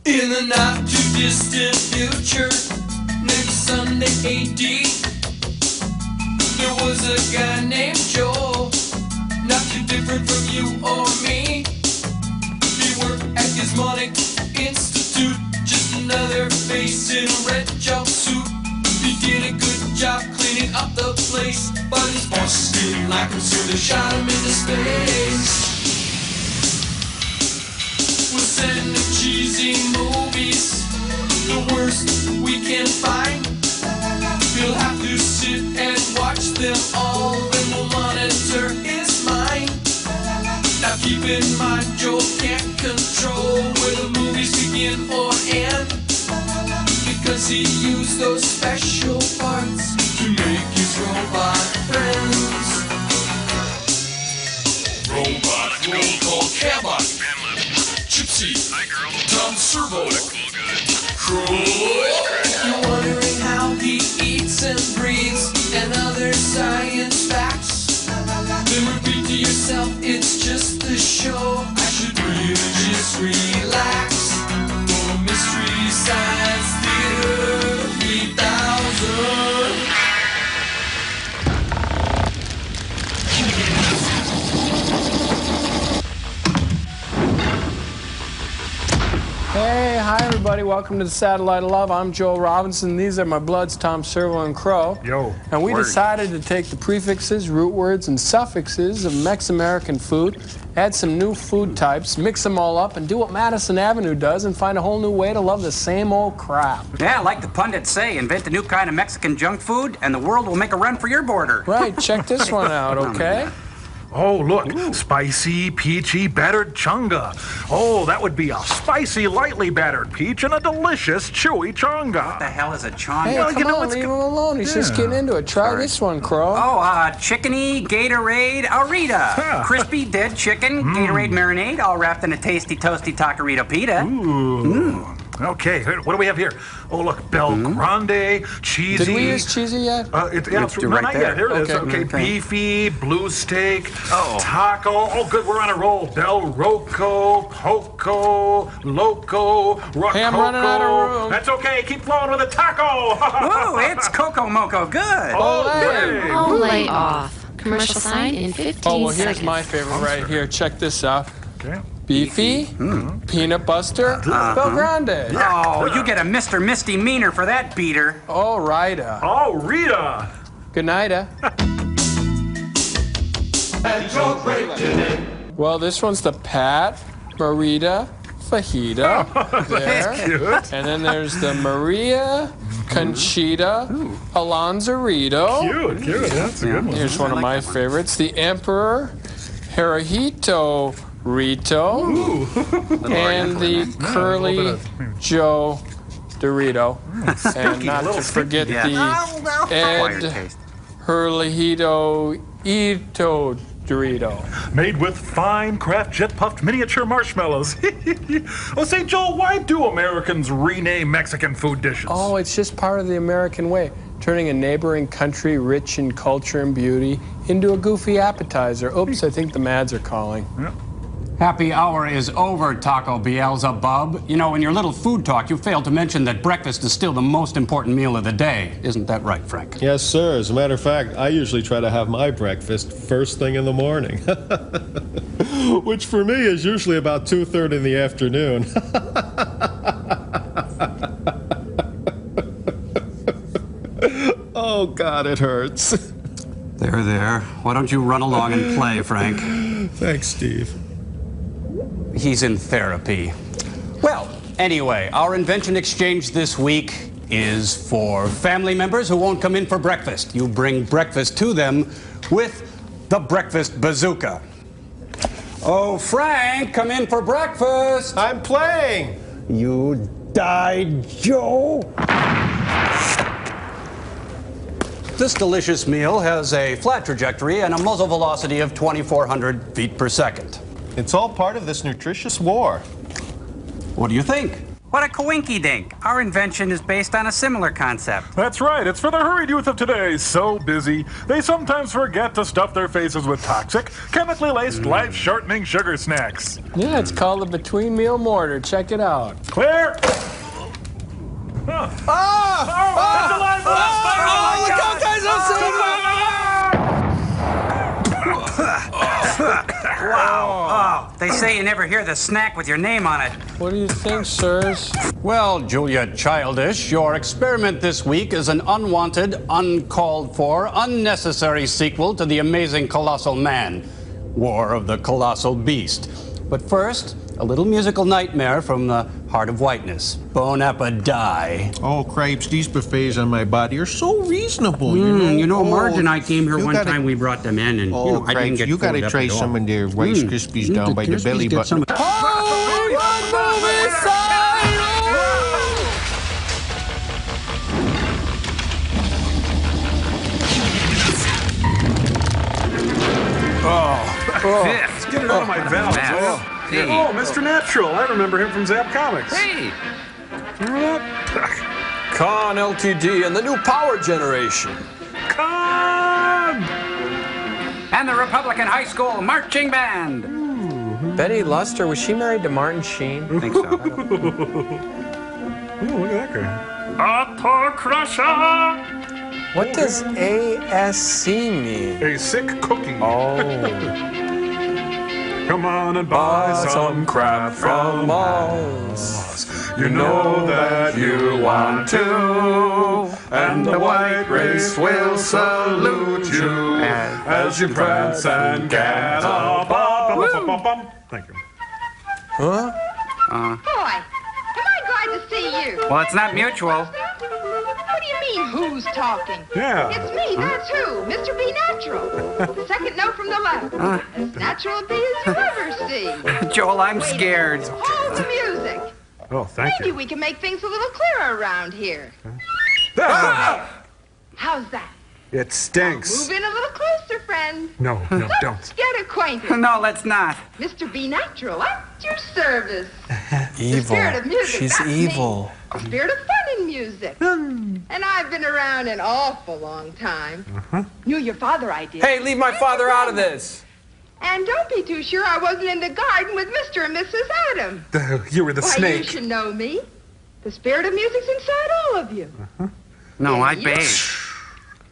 In the not too distant future, next Sunday AD, there was a guy named Joel, not too different from you or me. He worked at Gizmonic Institute, just another face in a red jumpsuit. He did a good job cleaning up the place, but his bosses didn't like him, so they shot him into space. We'll send him cheesy movies, the worst we can find. He'll have to sit and watch them all, then we'll monitor his mind. Now keep in mind, Joel can't control where the movies begin or end, because he used those special parts to make his robot friends. Robot roll call Cabot, Gypsy, Tom Servo, Croy. You're wondering how he eats and breathes and other science facts, then repeat to yourself, it's just the show. I should really just relax. For Mystery Science Theater 3000. Hey, hi everybody. Welcome to the Satellite of Love. I'm Joel Robinson. These are my bloods, Tom Servo and Crow. Yo. And we decided to take the prefixes, root words, and suffixes of Mex-American food, add some new food types, mix them all up, and do what Madison Avenue does and find a whole new way to love the same old crap. Yeah, like the pundits say, invent a new kind of Mexican junk food, and the world will make a run for your border. Right, check this one out, okay? Oh, look, spicy, peachy, battered chunga. Oh, that would be a spicy, lightly battered peach and a delicious, chewy chunga. What the hell is a chonga? Hey, Well, come you know, on, it's leave him go- alone. He's just Yeah. getting into it. Try this one, Crow. Oh, chickeny Gatorade Arita. Huh. Crispy dead chicken, Gatorade marinade, all wrapped in a tasty, toasty taquerito pita. Ooh. Okay, what do we have here? Oh, look, Bel Grande, cheesy. Did we use cheesy yet? It's right not there. yet. Here it is. Okay. Okay, beefy, blue steak, taco. Oh, good, we're on a roll. Del Roco, Poco, Loco, Rococo. Hey, I'm running out of room. That's okay. Keep flowing with a taco. Ooh, it's Coco Moco good. Oh, hey. hey. Oh, lay off. Commercial sign in 15 Oh, well, here's seconds. my favorite right here. Check this out. Okay. Beefy, peanut buster, Bel Grande. Oh, you get a Mr. Misdemeanor for that beater. All right. Oh, Rita. Good night. Well, this one's the Pat Marita Fajita. There. Cute. And then there's the Maria Conchita Alonzarito. Cute. That's a good one. Here's one of my favorites, the Emperor Hirohito Rito. And the Curly Joe Dorito. And not to forget Yeah. the Acquired Ed taste. Hurlito Ito Dorito. Made with fine craft jet puffed miniature marshmallows. Oh, say, Joel, why do Americans rename Mexican food dishes? Oh, it's just part of the American way, turning a neighboring country rich in culture and beauty into a goofy appetizer. Oops, I think the Mads are calling. Happy hour is over, Taco Beelzebub. You know, in your little food talk, you failed to mention that breakfast is still the most important meal of the day. Isn't that right, Frank? Yes, sir. As a matter of fact, I usually try to have my breakfast first thing in the morning, which for me is usually about 2:30 in the afternoon. Oh, God, it hurts. There. Why don't you run along and play, Frank? Thanks, Steve. He's in therapy. Well, anyway, our invention exchange this week is for family members who won't come in for breakfast. You bring breakfast to them with the breakfast bazooka. Oh, Frank, come in for breakfast. I'm playing. You died, Joe. This delicious meal has a flat trajectory and a muzzle velocity of 2,400 feet per second. It's all part of this nutritious war. What do you think? What a coinky-dink. Our invention is based on a similar concept. That's right. It's for the hurried youth of today. So busy, they sometimes forget to stuff their faces with toxic, chemically laced, life-shortening sugar snacks. Yeah, it's called the Between Meal Mortar. Check it out. Clear! Look out, guys! Wow. Oh, they say you never hear the snack with your name on it. What do you think, sirs? Well, Julia Childish, your experiment this week is an unwanted, uncalled for, unnecessary sequel to The Amazing Colossal Man, War of the Colossal Beast. But first, a little musical nightmare from the Heart of Whiteness. Bon appetit. Oh, Cripes, these buffets on my body are so reasonable, you know. Marge and I came here one time, we brought them in, and, Oh, I didn't Cripes, get you gotta fooled up try at all. some of their Rice Krispies down by the belly button. Let's get it out of my valves. Hey. Oh, Mr. Natural. I remember him from Zap Comics. Hey! Remember that? Con LTD and the new power generation. Come! And the Republican High School Marching Band. Betty Luster, was she married to Martin Sheen? I think so. Oh, look at that guy. Apple Crusher! What does ASC mean? A sick cookie. Oh. Come on and buy some crap from us. You know that you want to, and the white race will salute you as you prance and gallop. Thank you. Huh? Boy, am I glad to see you. Well, it's not mutual. What do you mean, who's talking? Yeah. It's me, that's who, Mr. B. Natural. The second note from the left. As natural a B as you ever see. Joel, I'm scared. All the music. Oh, thank Maybe you. we can make things a little clearer around here. How's that? It stinks. Move in a little closer, friend. No, Let's don't. get acquainted. No, let's not. Mr. B. Natural, at your service. Evil. The spirit of music, She's that's evil. Me. The spirit of fun in music. And I've been around an awful long time. Knew your father, I did. Hey, leave my father out of this. And don't be too sure I wasn't in the garden with Mr. and Mrs. Adam. You were the Why, you snake. should know me. The spirit of music's inside all of you. No, I you. bathe.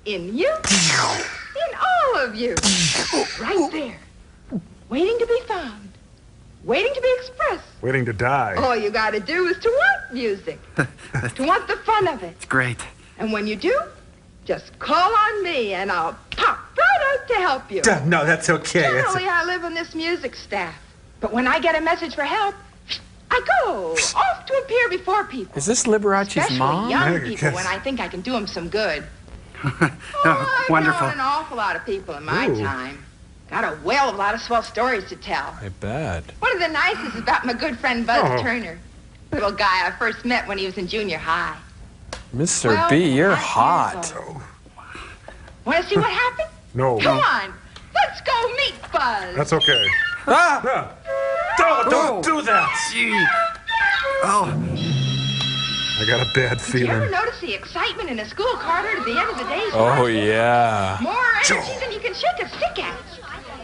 In you. In all of you. Right there. Waiting to be found. Waiting to be expressed. Waiting to die. All you gotta do is to want music. To want the fun of it. It's great. And when you do, just call on me and I'll pop right out to help you. No, that's okay. Generally, I live on this music staff. But when I get a message for help, I go off to appear before people. Is this Liberace's Especially mom? young people when I think I can do them some good. I've Wonderful. known an awful lot of people in my time. Got a whale of a lot of swell stories to tell. I bet. One of the nicest is about my good friend Buzz Turner. Little guy I first met when he was in junior high. Mr. Well, B, you're 5 years hot. old. Want to see what happened? No. Come on. Let's go meet Buzz. That's okay. Ah! Don't do that. Gee. Oh, I got a bad Did you ever feeling. notice the excitement in a school corridor at the end of the day's Oh, process? yeah. More energy than you can shake a stick at.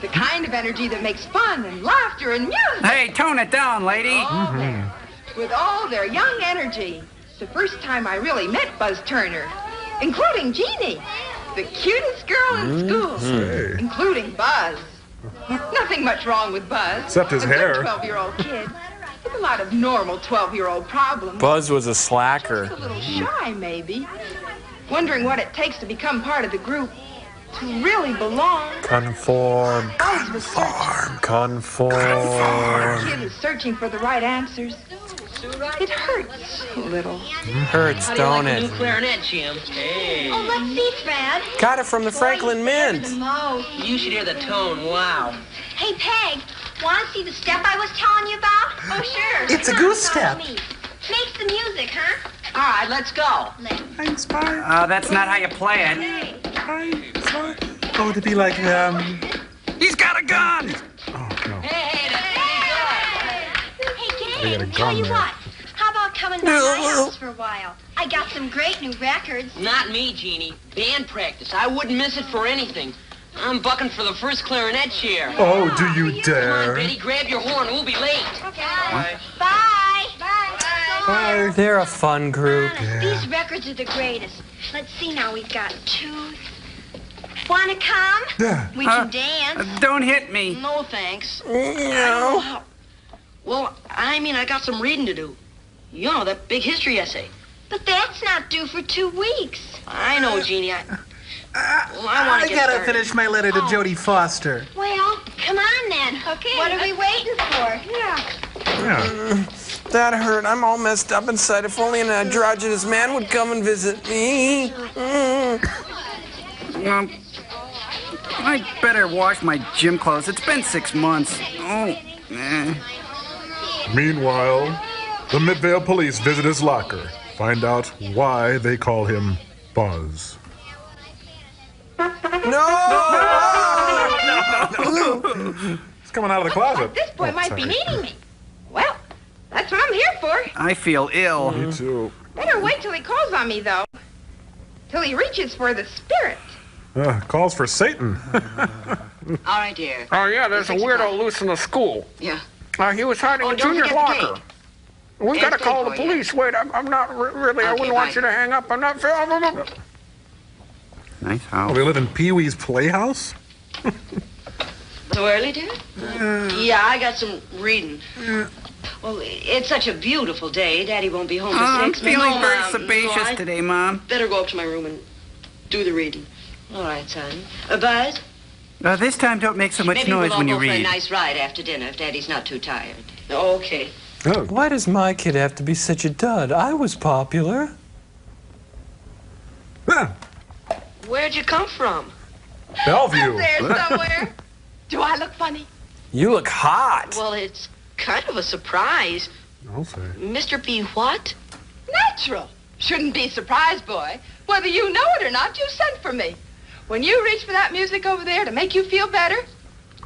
The kind of energy that makes fun and laughter and music. hey, tone it down, lady. All there. With all their young energy. The first time I really met Buzz Turner, including Jeannie, the cutest girl in school, including Buzz. Nothing much wrong with Buzz. Except his a good hair. 12-year-old kid with a lot of normal 12-year-old problems. Buzz was a Just a slacker. little shy, maybe. Wondering what it takes to become part of the group. To really belong. Conform. Buzz was searching. Conform. A kid is searching for the right answers. It hurts a little. Hurts, don't it? Clarinet, Jim. Hey. Oh, let's see, Fred. Got it from the Franklin Mint. You should hear the tone. Wow. Hey, Peg, want to see the step I was telling you about? Oh, sure. It's a goose step. Makes the music, huh? All right, let's go. That's not how you play it. Oh, to be like He's got a gun. Hey, They got a gang, tell gun you there. what. How about coming by my house for a while? I got some great new records. Not me, Jeannie. Band practice. I wouldn't miss it for anything. I'm bucking for the first clarinet chair. Oh, do you Come on, dare? Betty, grab your horn. We'll be late. Okay. Bye. Bye. Bye. They're a fun group. These records are the greatest. Let's see now. We've got 2. Wanna come? Yeah. We can dance. Don't hit me. No, thanks. No. Well, I mean, I got some reading to do. You know, that big history essay. But that's not due for 2 weeks. I know, Jeannie. I want I to get gotta started. finish my letter to Jodie Foster. Well, come on then. Okay. What are we waiting for? Yeah. That hurt. I'm all messed up inside. If only an androgynous man would come and visit me. I'd better wash my gym clothes. It's been 6 months. Oh, Meanwhile, the Midvale police visit his locker. Find out why they call him Buzz. He's coming out of the closet. This boy Oh, might sorry. be needing me. Well, that's what I'm here for. I feel ill. Me too. Better wait till he calls on me, though. Till he reaches for the spirit. Calls for Satan. All right, dear. Oh, yeah, there's a weirdo loose in the school. Yeah. He was hiding in don't Junior's forget the locker. cake. We gotta It's call cake the for you. police. Wait, I'm not really. I Okay, wouldn't want bye. you to hang up. I'm not. Nice Oh, house. they live in Pee Wee's Playhouse? So early, dear? Yeah, I got some reading. Well, it's such a beautiful day. Daddy won't be home till I'm 6. feeling No, very Mom, sebaceous no, I today, Mom. better go up to my room and do the reading. All right, son. Buzz? This time, don't make so much Maybe noise we'll when all you go for a read. nice ride after dinner if Daddy's not too tired. Okay. Oh. Why does my kid have to be such a dud? I was popular. Ah, Where'd you come from? Bellevue. There somewhere. Do I look funny? You look hot. Well, it's kind of a surprise. I'll say. Mr. B. what? Natural. Shouldn't be surprised, boy. Whether you know it or not, you sent for me. When you reached for that music over there to make you feel better,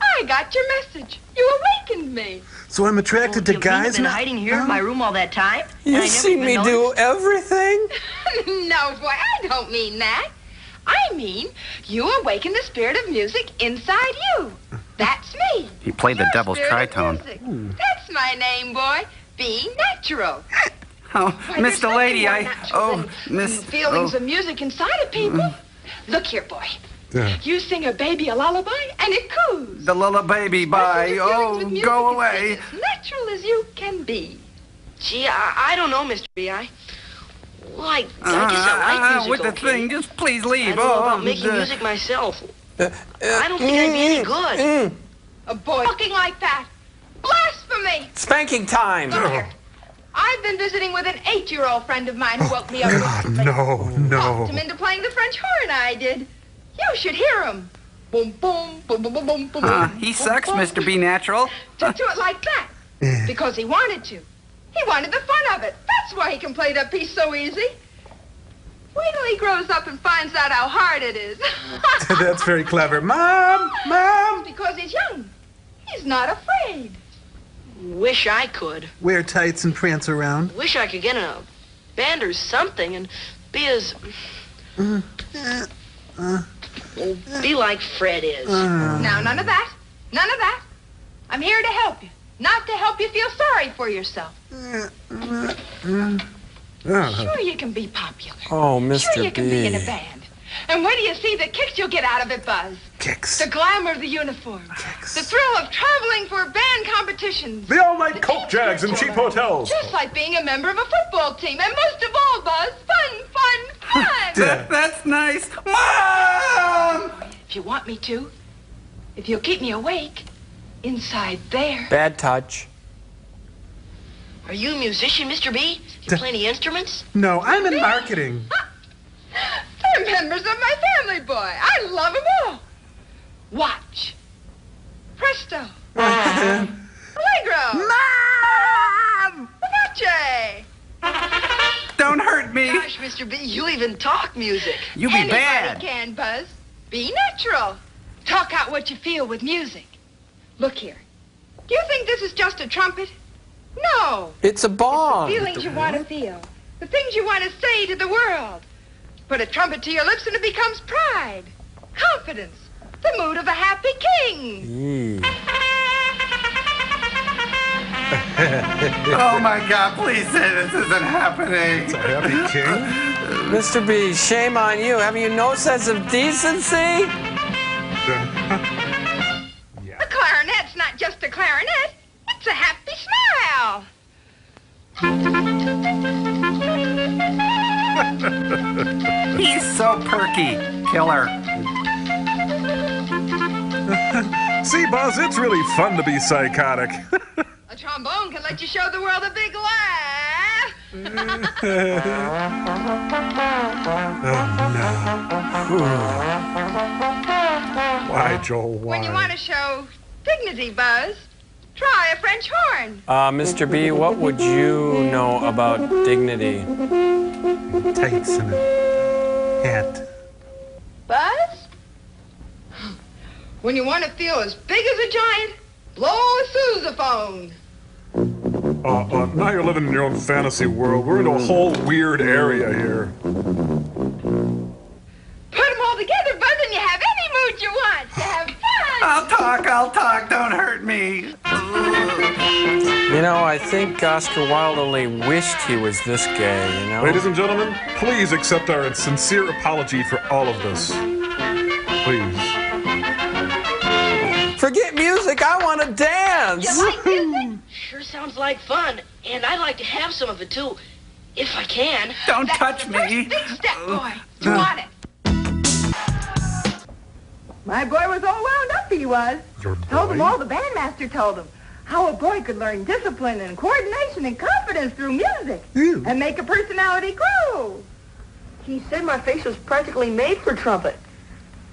I got your message. You awakened me. So I'm attracted to You mean you've guys been now? hiding here in my room all that time? And I You've never seen even me do noticed? everything. No, boy, I don't mean that. I mean, you awakened the spirit of music inside you. That's me. He played the Your devil's spirit of tritone. music. That's my name, boy. Be natural. Oh, Why, there's Mr. nothing Lady, more I... natural Oh, than Miss... feelings oh. of music inside of people. Look here, boy. Yeah. You sing a baby a lullaby, and it coos. The lullaby, bye. Your feelings Oh, with music go is away. as natural as you can be. Gee, I don't know, Mr. B. I guess I like music, with the okay? thing, just please I leave. don't know Oh, about making music myself. I don't think I'd be any good. A boy talking like that. Blasphemy! Spanking time. Look here. I've been visiting with an 8-year-old friend of mine who woke me up recently. No. Talked him into playing the French horn, I did. You should hear him. Boom, boom, boom, boom, boom, boom, boom. He sucks, Mr. B. Natural. To do it like that. Because he wanted to. He wanted the fun of it. That's why he can play that piece so easy. Wait till he grows up and finds out how hard it is. That's very clever. Mom! Mom! Because he's young. He's not afraid. Wish I could. Wear tights and prance around. Wish I could get in a band or something and be as... be like Fred is. Now, none of that. None of that. I'm here to help you. Not to help you feel sorry for yourself. Sure you can be popular. Oh, Sure you Mr. can be in a B. band. And wait till you see the kicks you'll get out of it, Buzz. Kicks. The glamour of the uniform. The thrill of traveling for band competitions. The all-night Coke Jags and cheap hotels. Just like being a member of a football team. And most of all, Buzz, fun. That's nice. Mom! If you want me to. If you'll keep me awake. Inside there. Bad touch. Are you a musician, Mr. B? You play any instruments? No, I'm in marketing. They're members of my family, boy. I love them all. Watch. Presto. Allegro. Mom! Vivace. Don't hurt me. Gosh, Mr. B, you even talk music. You be Anybody bad. can, Buzz. Be natural. Talk out what you feel with music. Look here. Do you think this is just a trumpet? No. It's a bomb. The feelings you want to feel. The things you want to say to the world. Put a trumpet to your lips and it becomes pride. Confidence. The mood of a happy king. Oh, my God, please say this isn't happening. It's a happy king? Mr. B, shame on you. Have you no sense of decency? A clarinet's not just a clarinet. It's a happy smile. He's so perky. Killer. See, Buzz, it's really fun to be psychotic. A trombone can let you show the world a big laugh. Oh, no. Why, Joel, why? When you want to show dignity, Buzz, try a French horn. Mr. B, what would you know about dignity? Tights and a hat. Buzz? When you want to feel as big as a giant, blow a sousaphone. Now you're living in your own fantasy world. We're in a whole weird area here. Put them all together, Buzz, and you have any mood you want. You have fun. I'll talk. Don't hurt me. You know, I think Oscar Wilde only wished he was this gay, you know? Ladies and gentlemen, please accept our sincere apology for all of this. Please. Forget music, I want to dance! You like music? Sure sounds like fun. And I'd like to have some of it, too. If I can. Don't touch me. Big step, boy. You want it. My boy was all wound up, he was. Your boy? Told him all the bandmaster told him. How a boy could learn discipline and coordination and confidence through music. And make a personality grow. He said my face was practically made for trumpet.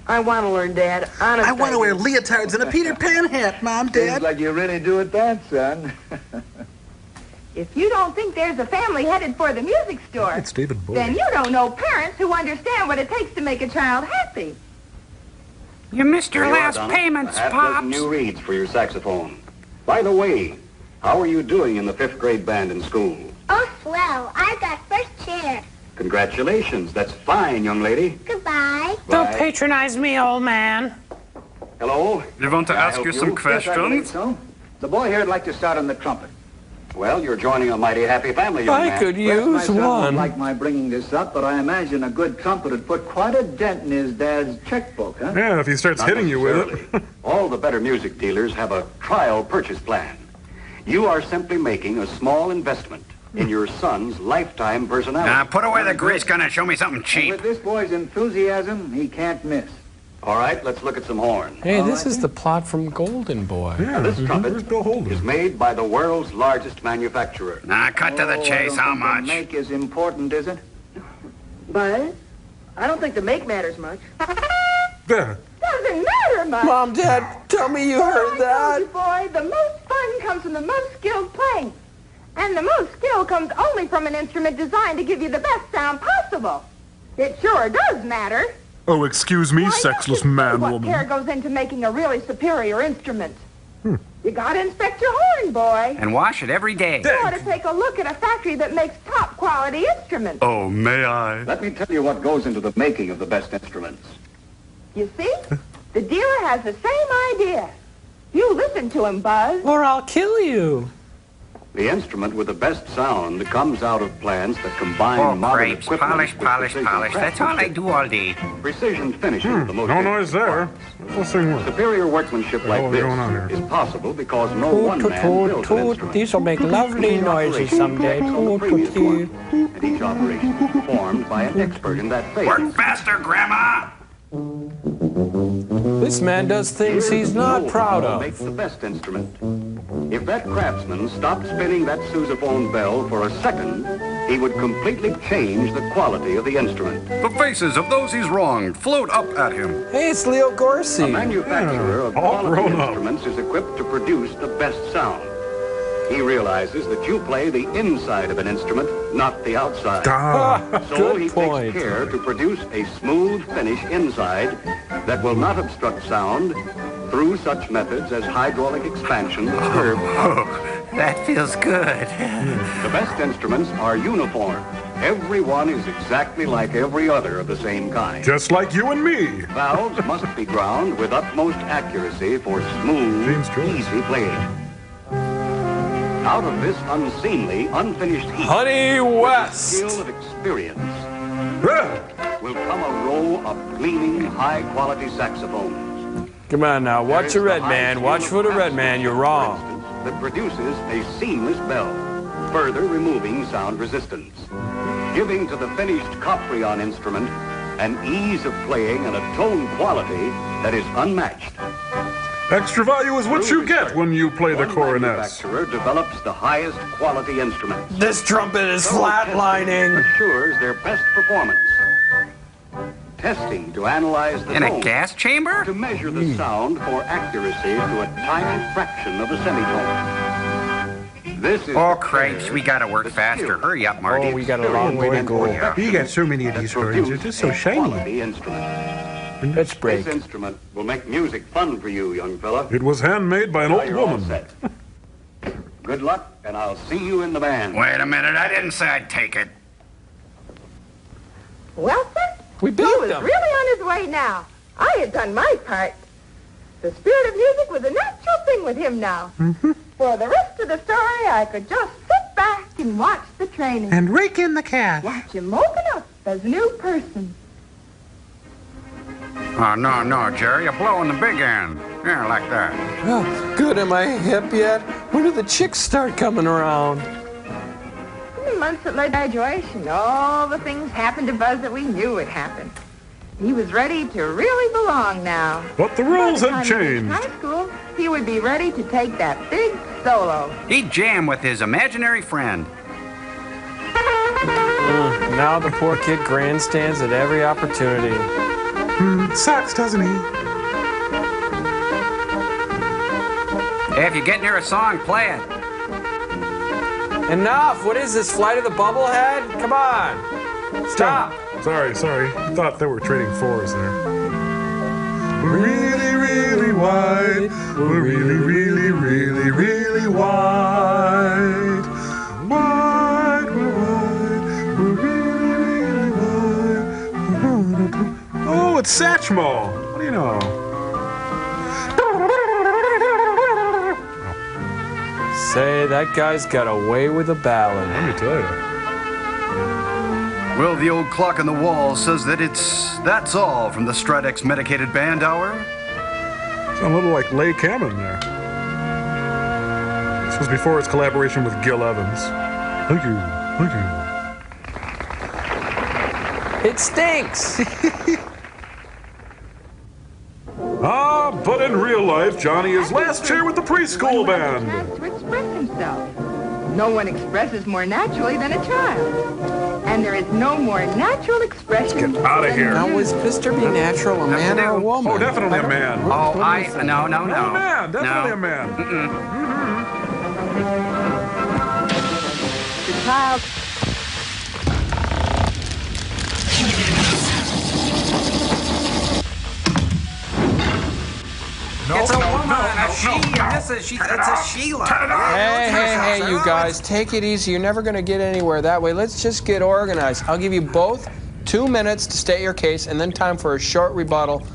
I want to learn, Dad. Honest. I want to wear leotards and a Peter Pan hat, Mom, Dad. Seems like you really do it that, son. If you don't think there's a family headed for the music store, It's David Bowie. then you don't know parents who understand what it takes to make a child happy. You missed your Here you are, last Donna. payments, A half Pops. dozen new reeds for your saxophone. By the way, how are you doing in the 5th grade band in school? Oh, swell. I got first chair. Congratulations. That's fine, young lady. Goodbye. Don't Bye. patronize me, old man. Hello? You want to May I ask help you some Yes, I believe questions? so. The boy here would like to start on the trumpet. Well, you're joining a mighty happy family, young I man. could Perhaps my use son won't one. like my bringing this up, but I imagine a good trumpet would put quite a dent in his dad's checkbook, huh? Yeah, if he starts Not hitting you with necessarily. it. All the better music dealers have a trial purchase plan. You are simply making a small investment in your son's lifetime personality. Now, put away the grease gun and show me something And cheap. with this boy's enthusiasm, he can't miss. All right, let's look at some horn. Hey, this is the plot from Golden Boy. Now, this trumpet is made by the world's largest manufacturer. Now, cut to the chase. How much? The make is important, is it? Buzz? I don't think the make matters much. There. Doesn't matter much. Mom, Dad, tell me you heard that. Boy, the most fun comes from the most skilled playing. And the most skill comes only from an instrument designed to give you the best sound possible. It sure does matter. Oh, excuse me, sexless man What woman. care goes into making a really superior instrument? You gotta inspect your horn, boy. And wash it every day. You ought to take a look at a factory that makes top quality instruments. Oh, may I? Let me tell you what goes into the making of the best instruments. You see? The dealer has the same idea. You listen to him, Buzz. Or I'll kill you. The instrument with the best sound comes out of plants that combine Oh, modern grapes. equipment Polish, with polish, precision polish. That's all I craftsmanship. do all day. Precision finishing is the most No noise there. Let's sing one. superior workmanship like What's this going on here? is possible because no Toot, one toot, man toot, builds an toot. instrument. These will make lovely noises someday. From the Toot, previous toot, toot. one, and each operation is performed by an expert in that phase. Work faster, Grandma. This man does things he's not proud of. Make the best instrument. If that craftsman stopped spinning that sousaphone bell for a second, he would completely change the quality of the instrument. The faces of those he's wronged float up at him. Hey, it's Leo A Gorsi. manufacturer of all quality grown up. instruments is equipped to produce the best sound. He realizes that you play the inside of an instrument, not the outside. So Good he point. takes care to produce a smooth finish inside that will not obstruct sound through such methods as hydraulic expansion, curved. That feels good. The best instruments are uniform. Every one is exactly like every other of the same kind. Just like you and me. Valves must be ground with utmost accuracy for smooth, easy playing. Out of this unseemly, unfinished heap, Honey West, with the skill of experience, will come a row of gleaming, high-quality saxophones. Come on now, watch a red man. Watch for the red man. You're wrong. That produces a seamless bell, further removing sound resistance, giving to the finished Coprion instrument an ease of playing and a tone quality that is unmatched. Extra value is what you get when you play the Coronets. Manufacturer develops the highest quality instruments. This trumpet is flatlining. Assures their best performance. Testing to analyze the In a tone, gas chamber? to measure the sound for accuracy to a tiny fraction of a semitone. This is Oh, cripes, we gotta work faster. Hurry up, Marty. Oh, we got a long way to go. You got so many of these coins. They're just so shiny. Let's break. This instrument will make music fun for you, young fella. It was handmade by an Now old you're all woman. set. Good luck, and I'll see you in the band. Wait a minute, I didn't say I'd take it. Well, sir, We he built was them. really on his way now. I had done my part. The spirit of music was a natural thing with him now. For the rest of the story, I could just sit back and watch the training. And rake in the cash. Watch him open up as a new person. Oh, no, Jerry, you're blowing the big end. Yeah, like that. Oh, good. Am I hip yet? When do the chicks start coming around? In the months that led to graduation, all the things happened to Buzz that we knew would happen. He was ready to really belong now. But the rules By the had time he reached changed. high school, he would be ready to take that big solo. He'd jam with his imaginary friend. Now the poor kid grandstands at every opportunity. Sucks, doesn't he? If you get near a song, play it. Enough! What is this, Flight of the Bubblehead? Come on! Stop! Sorry. I thought they were trading fours there. We're really, really wide. We're really, really, really, really wide. Wide, we're wide. We're really, really wide. Oh, it's Satchmo. What do you know? Say, that guy's got away with a ballad. Let me tell you. Well, the old clock on the wall says that that's all from the Stridex Medicated Band Hour. It's a little like Leigh Cameron there. This was before his collaboration with Gil Evans. Thank you. It stinks! But in real life, Johnny is last year with the preschool band. To express himself. No one expresses more naturally than a child. And there is no more natural expression. Let's get out of here. Now, was Mr. B Natural a man or a woman? Oh, definitely a man. Oh, no. No, man. Definitely a man. The child. It's a woman, it's a Sheila. Hey, you guys, take it easy. You're never going to get anywhere that way. Let's just get organized. I'll give you both 2 minutes to state your case and then time for a short rebuttal.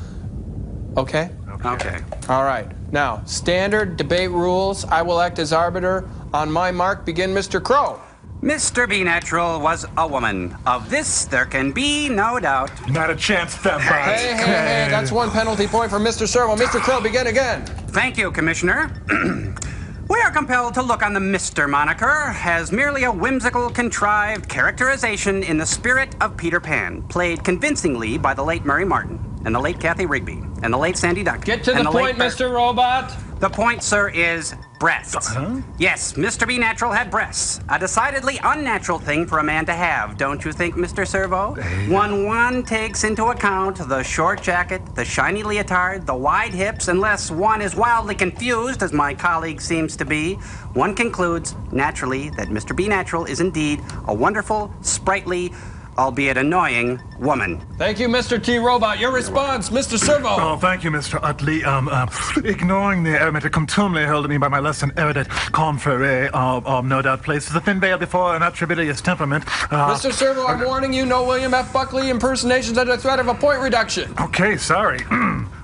Okay? Okay. All right. Now, standard debate rules. I will act as arbiter. On my mark, begin Mr. Crow. Mr. B Natural was a woman. Of this, there can be no doubt. Not a chance, fembot. Hey, that's one penalty point for Mr. Servo. Mr. Crow, begin again. Thank you, Commissioner. We are compelled to look on the Mr. moniker as merely a whimsical, contrived characterization in the spirit of Peter Pan, played convincingly by the late Murray Martin, and the late Kathy Rigby, and the late Sandy Duncan. Get to the point, Mr. Robot. The point, sir, is breasts. Yes, Mr. B Natural had breasts. A decidedly unnatural thing for a man to have, don't you think, Mr. Servo? One takes into account the short jacket, the shiny leotard, the wide hips, unless one is wildly confused, as my colleague seems to be, one concludes, naturally, that Mr. B Natural is indeed a wonderful, sprightly, albeit annoying, woman. Thank you, Mr. T. Robot. Your response, Mr. Servo. Oh, thank you, Mr. Utley. Ignoring the arithmetic contumely hurled at me by my less than erudite confrere, no doubt places a thin veil before an attributous temperament. Mr. Servo, I'm warning you, no William F. Buckley impersonations under threat of a point reduction. Okay, sorry.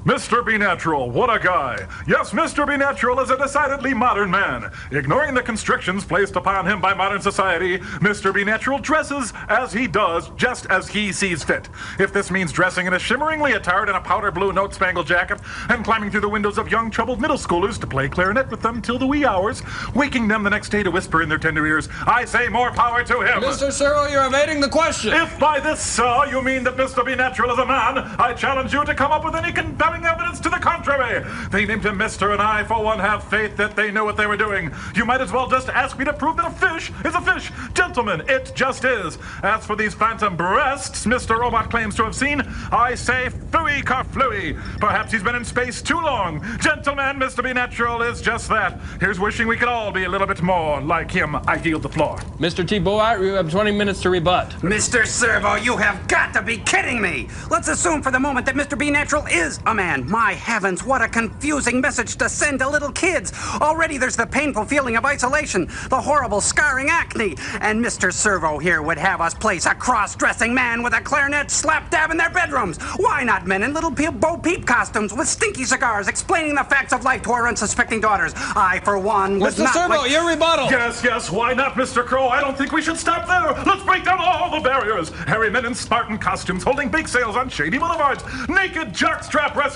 Mr. B. Natural, what a guy. Yes, Mr. B. Natural is a decidedly modern man. Ignoring the constrictions placed upon him by modern society, Mr. B. Natural dresses as he does, just as he sees fit. If this means dressing in a shimmering leotard and a powder blue note-spangled jacket and climbing through the windows of young troubled middle schoolers to play clarinet with them till the wee hours, waking them the next day to whisper in their tender ears, I say more power to him. Mr. Servo, you're evading the question. If by this, sir, you mean that Mr. B. Natural is a man, I challenge you to come up with any compelling evidence to the contrary. They named him Mr. and I, for one, have faith that they knew what they were doing. You might as well just ask me to prove that a fish is a fish. Gentlemen, it just is. As for these phantom breasts Mr. Robot claims to have seen, I say phooey carflooey. Perhaps he's been in space too long. Gentlemen, Mr. B. Natural is just that. Here's wishing we could all be a little bit more like him. I yield the floor. Mr. T. Boat, you have 20 minutes to rebut. Mr. Servo, you have got to be kidding me. Let's assume for the moment that Mr. B. Natural is a man. My heavens, what a confusing message to send to little kids. Already there's the painful feeling of isolation, the horrible scarring acne, and Mr. Servo here would have us place a cross-dressing man with a clarinet slap dab in their bedrooms. Why not men in little Bo Peep costumes with stinky cigars explaining the facts of life to our unsuspecting daughters? I, for one, was Mr. not Servo, like... your rebuttal. Yes, why not, Mr. Crow? I don't think we should stop there. Let's break down all the barriers. Hairy men in Spartan costumes holding bake sales on shady boulevards, naked jockstrap wrestling,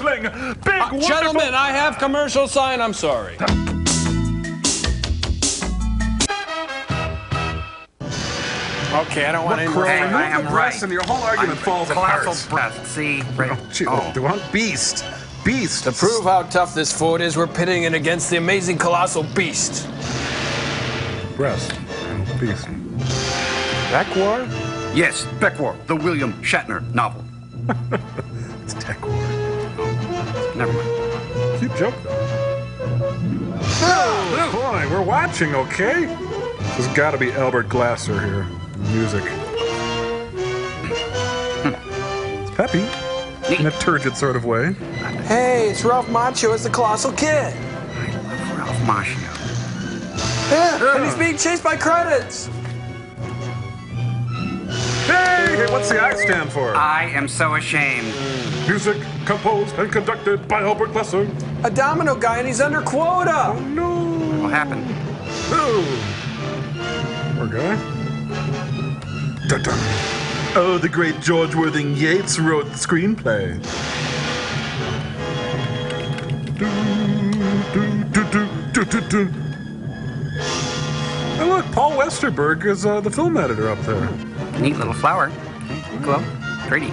big Gentlemen, I have commercial sign. I'm sorry. Okay, I don't want to. Hey, I am right. And your whole argument falls apart. Colossal breast. See? They want beast. Beast. To prove how tough this Ford is, we're pitting it against the amazing colossal beast. Breast and beast. Tech War? Yes, Tech War, the William Shatner novel. It's Tech War. Never mind. Cute joke, though. Oh, boy, we're watching, okay? There's got to be Albert Glasser here. Music. It's peppy. In a turgid sort of way. Hey, it's Ralph Macchio as the Colossal Kid. I love Ralph Macchio. Yeah, and he's being chased by credits. Hey, what's the I stand for? I am so ashamed. Music composed and conducted by Albert Glasser. A domino guy, and he's under quota. Oh, no. What happened? Poor guy. Dun-dun. Oh, the great George Worthing Yates wrote the screenplay. Oh, look, Paul Westerberg is the film editor up there. Neat little flower. Cool. Pretty.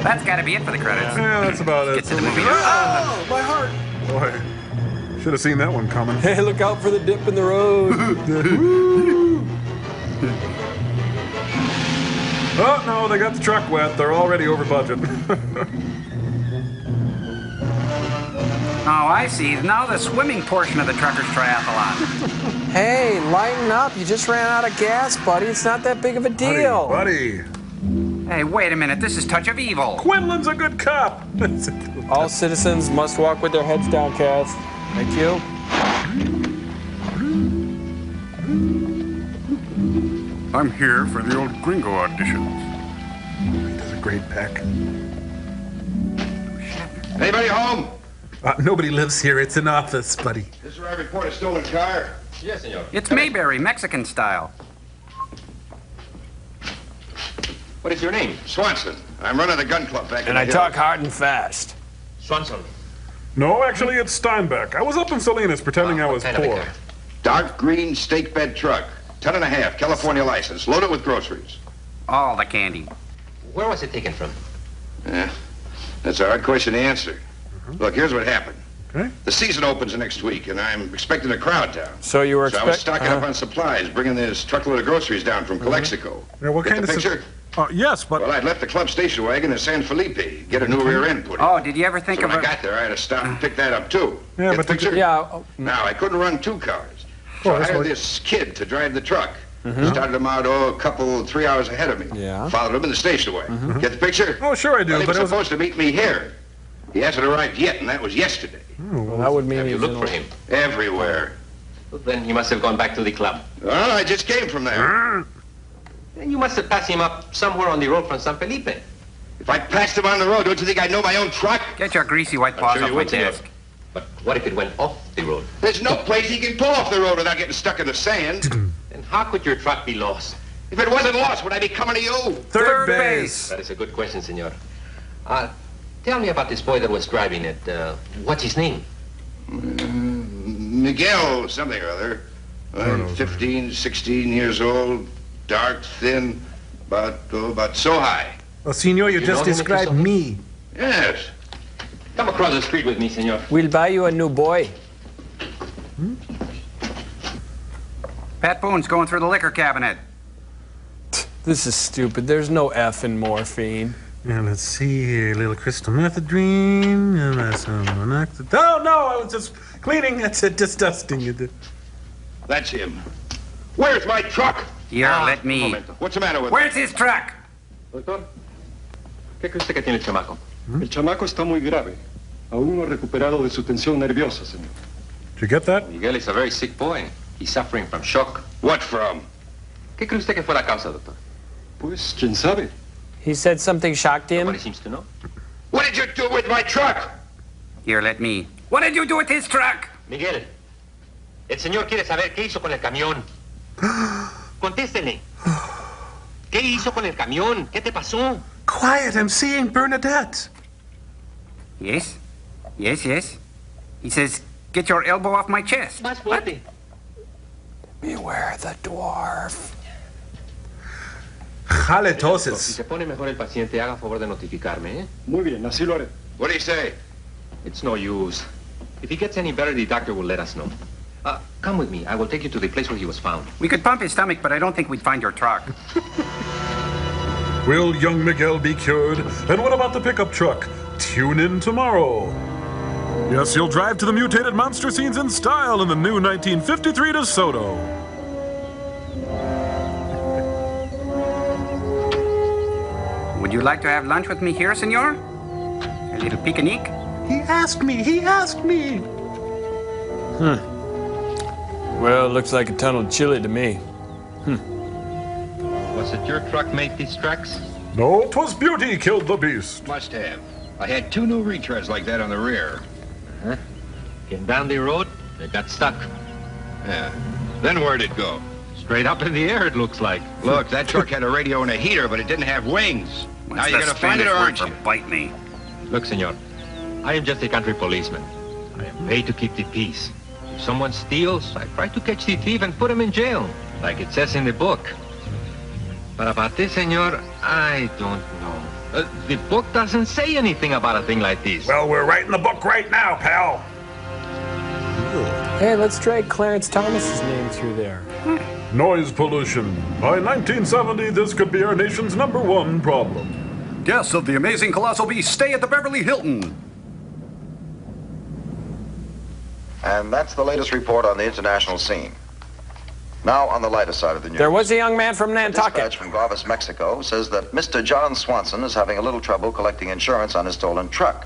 That's got to be it for the credits. Yeah, that's about it. Get to the movie. Oh, my heart. Boy, should have seen that one coming. Hey, look out for the dip in the road. Oh, no, they got the truck wet. They're already over budget. Oh, I see. Now the swimming portion of the Truckers Triathlon. Hey, lighten up. You just ran out of gas, buddy. It's not that big of a deal. Buddy. Hey, wait a minute. This is Touch of Evil. Quinlan's a good cop. All citizens must walk with their heads downcast. Thank you. I'm here for the old Gringo auditions. He does a great peck. Anybody home? Nobody lives here. It's an office, buddy. This is where I report a stolen car. Yes, senor. It's Mayberry, Mexican style. What is your name? Swanson. I'm running the gun club back in And the I hills. talk hard and fast. Swanson. No, actually, it's Steinbeck. I was up in Salinas pretending I was poor. Dark green stake bed truck. 10.5, California license. Loaded with groceries. All the candy. Where was it taken from? Yeah, that's a hard question to answer. Look, here's what happened. Okay. The season opens next week, and I'm expecting a crowd down. So you were So I was stocking up on supplies, bringing this truckload of groceries down from Calexico. Yeah, what Get kind the of picture? Yes, but... Well, I'd left the club station wagon in San Felipe. Get a new rear end put in. Oh, did you ever think So of when a... I got there, I had to stop and pick that up, too. Yeah, Get but the picture? Yeah. Now, I couldn't run two cars. So I hired this kid to drive the truck. Started him out, a couple, 3 hours ahead of me. Yeah. Followed him in the station way. Get the picture? Oh, sure I do, Well, he but was it was... supposed to meet me here. He hasn't arrived yet, and that was yesterday. Well, that would mean Have you he's looked in for a- him? Everywhere. Then he must have gone back to the club. Well, I just came from there. Then you must have passed him up somewhere on the road from San Felipe. If I passed him on the road, don't you think I'd know my own truck? Get your greasy white paws Sure off you my would, senor. desk. But what if it went off the road? There's no place he can pull off the road without getting stuck in the sand. Then how could your truck be lost? If it wasn't lost, would I be coming to you? Third base. That is a good question, senor. Tell me about this boy that was driving it. What's his name? Miguel something or other. 15, 16 years old, dark, thin, about so high. Well, senor, you You just know him, Mr. described Sophie? me. Yes. Come across the street with me, senor. We'll buy you a new boy. Pat Boone's going through the liquor cabinet. This is stupid. There's no F in morphine. And let's see here, little crystal methadone. And that's oh no, I was just cleaning. That's just dusting it. That's him. Where's my truck? Here, let me. momento. What's the matter with Where's his truck? Doctor, ¿qué cree usted que tiene el chamaco? El chamaco está muy grave. Aún no ha recuperado de su tensión nerviosa, señor. Did you get that? Miguel is a very sick boy. He's suffering from shock. What from? ¿Qué cree usted que fue la causa, doctor? Pues, quién sabe. He said something shocked him. Nobody seems to know. What did you do with my truck? Here, let me. What did you do with his truck? Miguel, el señor quiere saber qué hizo con el camión. Contéstele. ¿Qué hizo con el camión? ¿Qué te pasó? Quiet, I'm seeing Bernadette. Yes? Yes, yes. He says, get your elbow off my chest. Más fuerte. Beware the dwarf. Si Halitosis. se pone mejor el paciente, haga favor de notificarme, ¿eh? Muy bien, así lo haré. What do you say? It's no use. If he gets any better, the doctor will let us know. Come with me. I will take you to the place where he was found. We could pump his stomach, but I don't think we'd find your truck. Will young Miguel be cured? And what about the pickup truck? Tune in tomorrow. Yes, you'll drive to the mutated monster scenes in style in the new 1953 DeSoto. Would you like to have lunch with me here, senor? A little picnic? He asked me. He asked me. Well, looks like a ton of chili to me. Was it your truck made these tracks? No, 'twas Beauty killed the beast. Must have. I had 2 new retreads like that on the rear. Came down the road, they got stuck. Yeah. Then where'd it go? Straight up in the air, it looks like. Look, that truck had a radio and a heater, but it didn't have wings. Now What's you're the gonna find it, Spanish or word aren't for you? bite me? Look, senor, I am just a country policeman. I am paid to keep the peace. If someone steals, I try to catch the thief and put him in jail, like it says in the book. But about this, senor, I don't know. The book doesn't say anything about a thing like this. Well, we're writing the book right now, pal. Hey, let's drag Clarence Thomas's name through there. Noise pollution. By 1970, this could be our nation's #1 problem. Guests of the Amazing Colossal Beast stay at the Beverly Hilton. And that's the latest report on the international scene. Now, on the lighter side of the news. There was a young man from A Nantucket. dispatch from Guavas, Mexico says that Mr. John Swanson is having a little trouble collecting insurance on his stolen truck.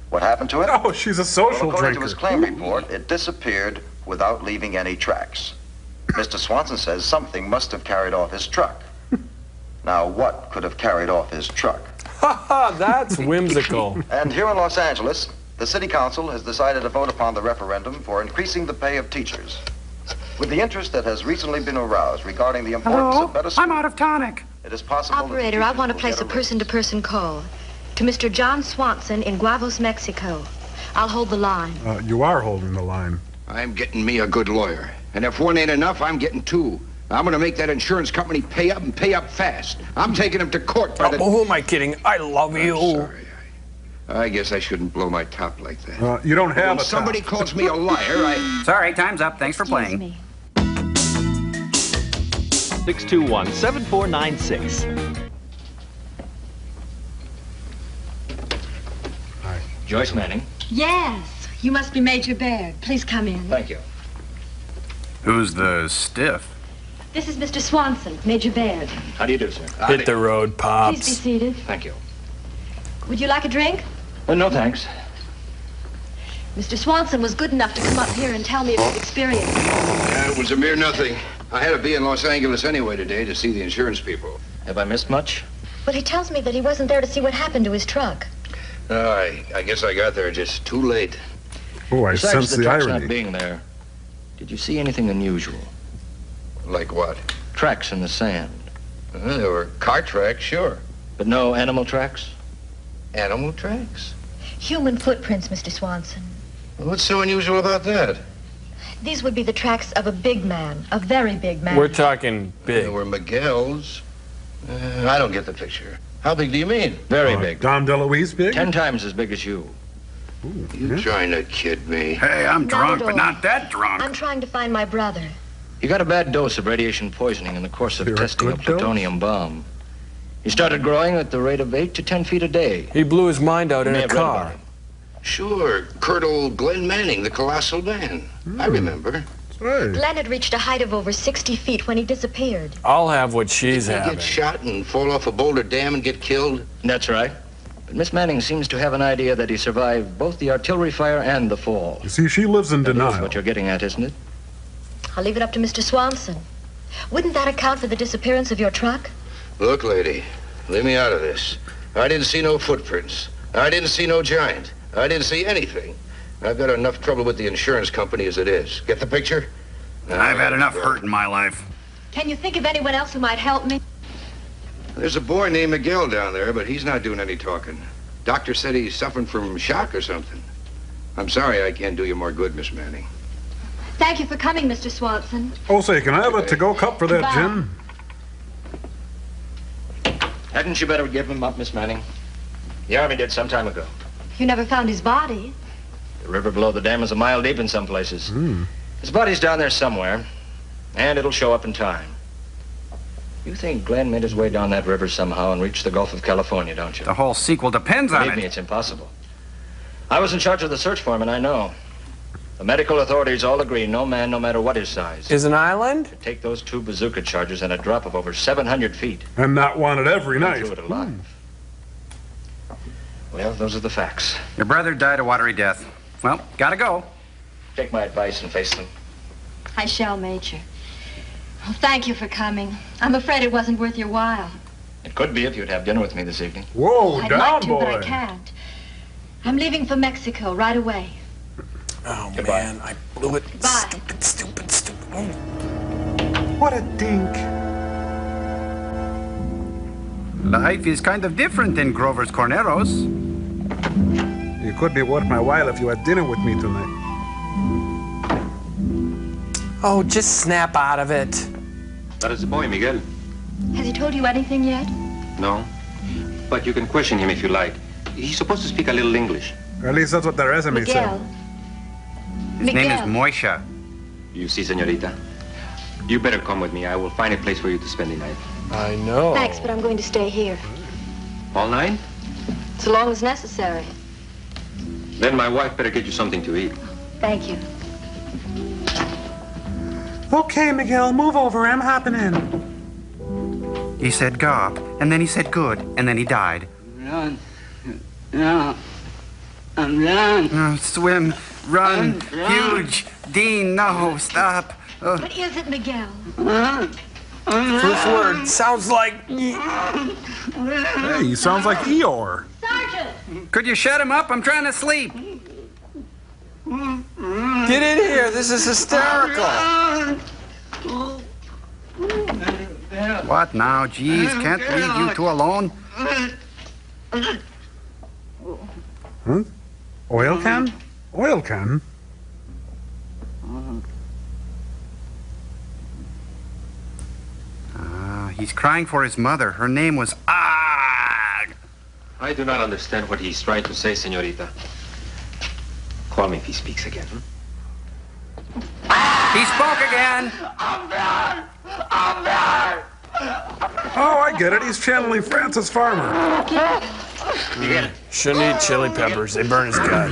What happened to it? Oh, she's a social Well, according drinker. to his claim report, it disappeared without leaving any tracks. Mr. Swanson says something must have carried off his truck. Now, what could have carried off his truck? Haha, that's whimsical. And here in Los Angeles, the City Council has decided to vote upon the referendum for increasing the pay of teachers. With the interest that has recently been aroused regarding the importance Hello? of better I'm out of tonic. it is possible Operator, that I want to place a person-to-person call to Mr. John Swanson in Guavos, Mexico. I'll hold the line. You are holding the line. I'm getting me a good lawyer. And if one ain't enough, I'm getting 2. I'm gonna make that insurance company pay up and pay up fast. I'm taking him to court by Oh, but who am I kidding? I love you. Sorry. I guess I shouldn't blow my top like that. You don't have when a somebody calls me a liar, Sorry, time's up. Thanks for playing. 621-7496. Joyce Manning. Yes, you must be Major Baird. Please come in. Thank you. Who's the stiff? This is Mr. Swanson, Major Baird. How do you do, sir? Hit the road, Please be Pops. seated. Thank you. Would you like a drink? No, thanks. Mr. Swanson was good enough to come up here and tell me of his experience. Yeah, it was a mere nothing. I had to be in Los Angeles anyway today to see the insurance people. Have I missed much? Well, he tells me that he wasn't there to see what happened to his truck. No, I guess I got there just too late. Oh, I Besides sense the the trucks irony. not being there, did you see anything unusual? Like what? Tracks in the sand. There were car tracks, sure. But no animal tracks? Animal tracks? Human footprints, Mr. Swanson. What's so unusual about that? These would be the tracks of a big man, a very big man. We're talking big. They were Miguel's. I don't get the picture. How big do you mean? Very big. Dom DeLuise big? 10 times as big as you. You trying to kid me? Hey, I'm Not drunk, at but all. not that drunk. I'm trying to find my brother. He got a bad dose of radiation poisoning in the course of You're a testing a good dose? plutonium bomb. He started growing at the rate of 8 to 10 feet a day. He blew his mind out You in may a have read about car. him. Sure, Colonel Glenn Manning, the colossal man. I remember. Hey. Glenn had reached a height of over 60 feet when he disappeared. I'll have what she's He having. get shot and fall off a Boulder Dam and get killed. That's right. But Miss Manning seems to have an idea that he survived both the artillery fire and the fall. You see, she lives in That is denial. what you're getting at, isn't it? I'll leave it up to Mr. Swanson. Wouldn't that account for the disappearance of your truck? Look, lady, leave me out of this. I didn't see no footprints. I didn't see no giant. I didn't see anything. I've got enough trouble with the insurance company as it is. Get the picture? I've had enough hurt in my life. Can you think of anyone else who might help me? There's a boy named Miguel down there, but he's not doing any talking. Doctor said he's suffering from shock or something. I'm sorry I can't do you more good, Miss Manning. Thank you for coming, Mr. Swanson. Oh, say, can I have a to-go cup for that Goodbye. gin? Hadn't you better give him up, Miss Manning? The Army did some time ago. You never found his body. The river below the dam is a mile deep in some places. His body's down there somewhere, and it'll show up in time. You think Glenn made his way down that river somehow and reached the Gulf of California, don't you? The whole sequel depends on Believe me, it. it's impossible. I was in charge of the search for him, and I know. The medical authorities all agree no man, no matter what his size, Is an island? could take those 2 bazooka charges and a drop of over 700 feet. And not wanted every Come night. through it alive. Well, those are the facts. Your brother died a watery death. Well, gotta go. Take my advice and face them. I shall, Major. Well, thank you for coming. I'm afraid it wasn't worth your while. It could be if you'd have dinner with me this evening. Whoa, I'd down, like to, boy. but I can't. I'm leaving for Mexico right away. Oh, Goodbye. man, I blew it. Bye. Stupid. What a dink. Life is kind of different in Grover's Corneros. It could be worth my while if you had dinner with me tonight. Oh, just snap out of it. That is the boy, Miguel. Has he told you anything yet? No. But you can question him if you like. He's supposed to speak a little English. Or at least that's what the resume Miguel. said. His name is Moisha. You see, senorita? You better come with me. I will find a place for you to spend the night. I know. Thanks, but I'm going to stay here. All night? So long as necessary. Then my wife better get you something to eat. Thank you. Okay, Miguel, move over. I'm hopping in. He said gob, and then he said good, and then he died. Run. No. I'm run. Oh, swim, run, Run. huge. Dean, no, stop. What is it, Miguel? First word sounds like. Hey, he sounds like Eeyore. Sergeant! Could you shut him up? I'm trying to sleep. Get in here. This is hysterical. What now? Geez, can't leave you two alone. Huh? Oil can? Oil can? He's crying for his mother. Her name was Ag. I do not understand what he's trying to say, senorita. Call me if he speaks again. He spoke again. Oh, I get it. He's channeling Francis Farmer. Miguel. Shouldn't eat chili peppers. They burn his gut.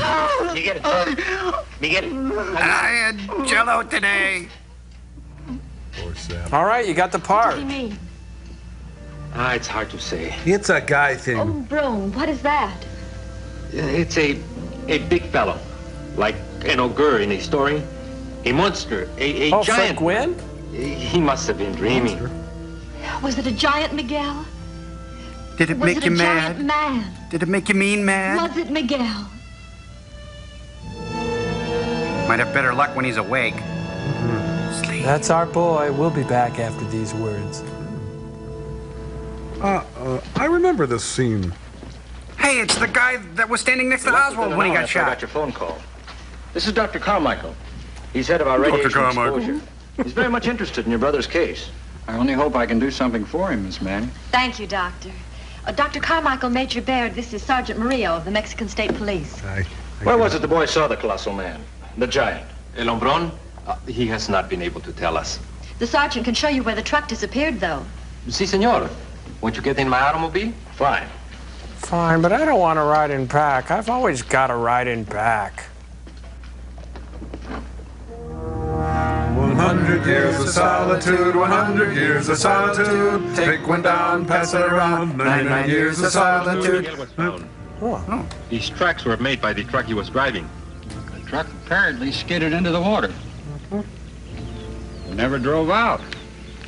Miguel. Miguel. I had Jello today. All right, you got the part. What do you mean? It's hard to say. It's a guy thing. Oh, Broom, what is that? It's a big fellow, like an ogre in a story. A monster, a Oh, giant. Frank Wynn? He must have been dreaming. Was it a giant, Miguel? Did it Was make it you a mad? giant man? Did it make you mean mad? Was it Miguel? Might have better luck when he's awake. That's our boy. We'll be back after these words. I remember this scene. Hey, it's the guy that was standing next to Oswald when he got I shot. got your phone call. This is Dr. Carmichael. He's head of our radiation exposure. He's very much interested in your brother's case. I only hope I can do something for him, Miss Manning. Thank you, Doctor. Dr. Carmichael, Major Baird, this is Sergeant Murillo of the Mexican State Police. Where was it the boy saw the colossal man? The giant? El Hombrón? He has not been able to tell us. The sergeant can show you where the truck disappeared, though. Si, senor. Won't you get in my automobile? Fine. Fine, but I don't want to ride in back. I've always got to ride in back. 100 years of solitude, 100 years of solitude. Take one down, pass it around. 99 years of solitude. Oh. These tracks were made by the truck he was driving. The truck apparently skidded into the water. Never drove out.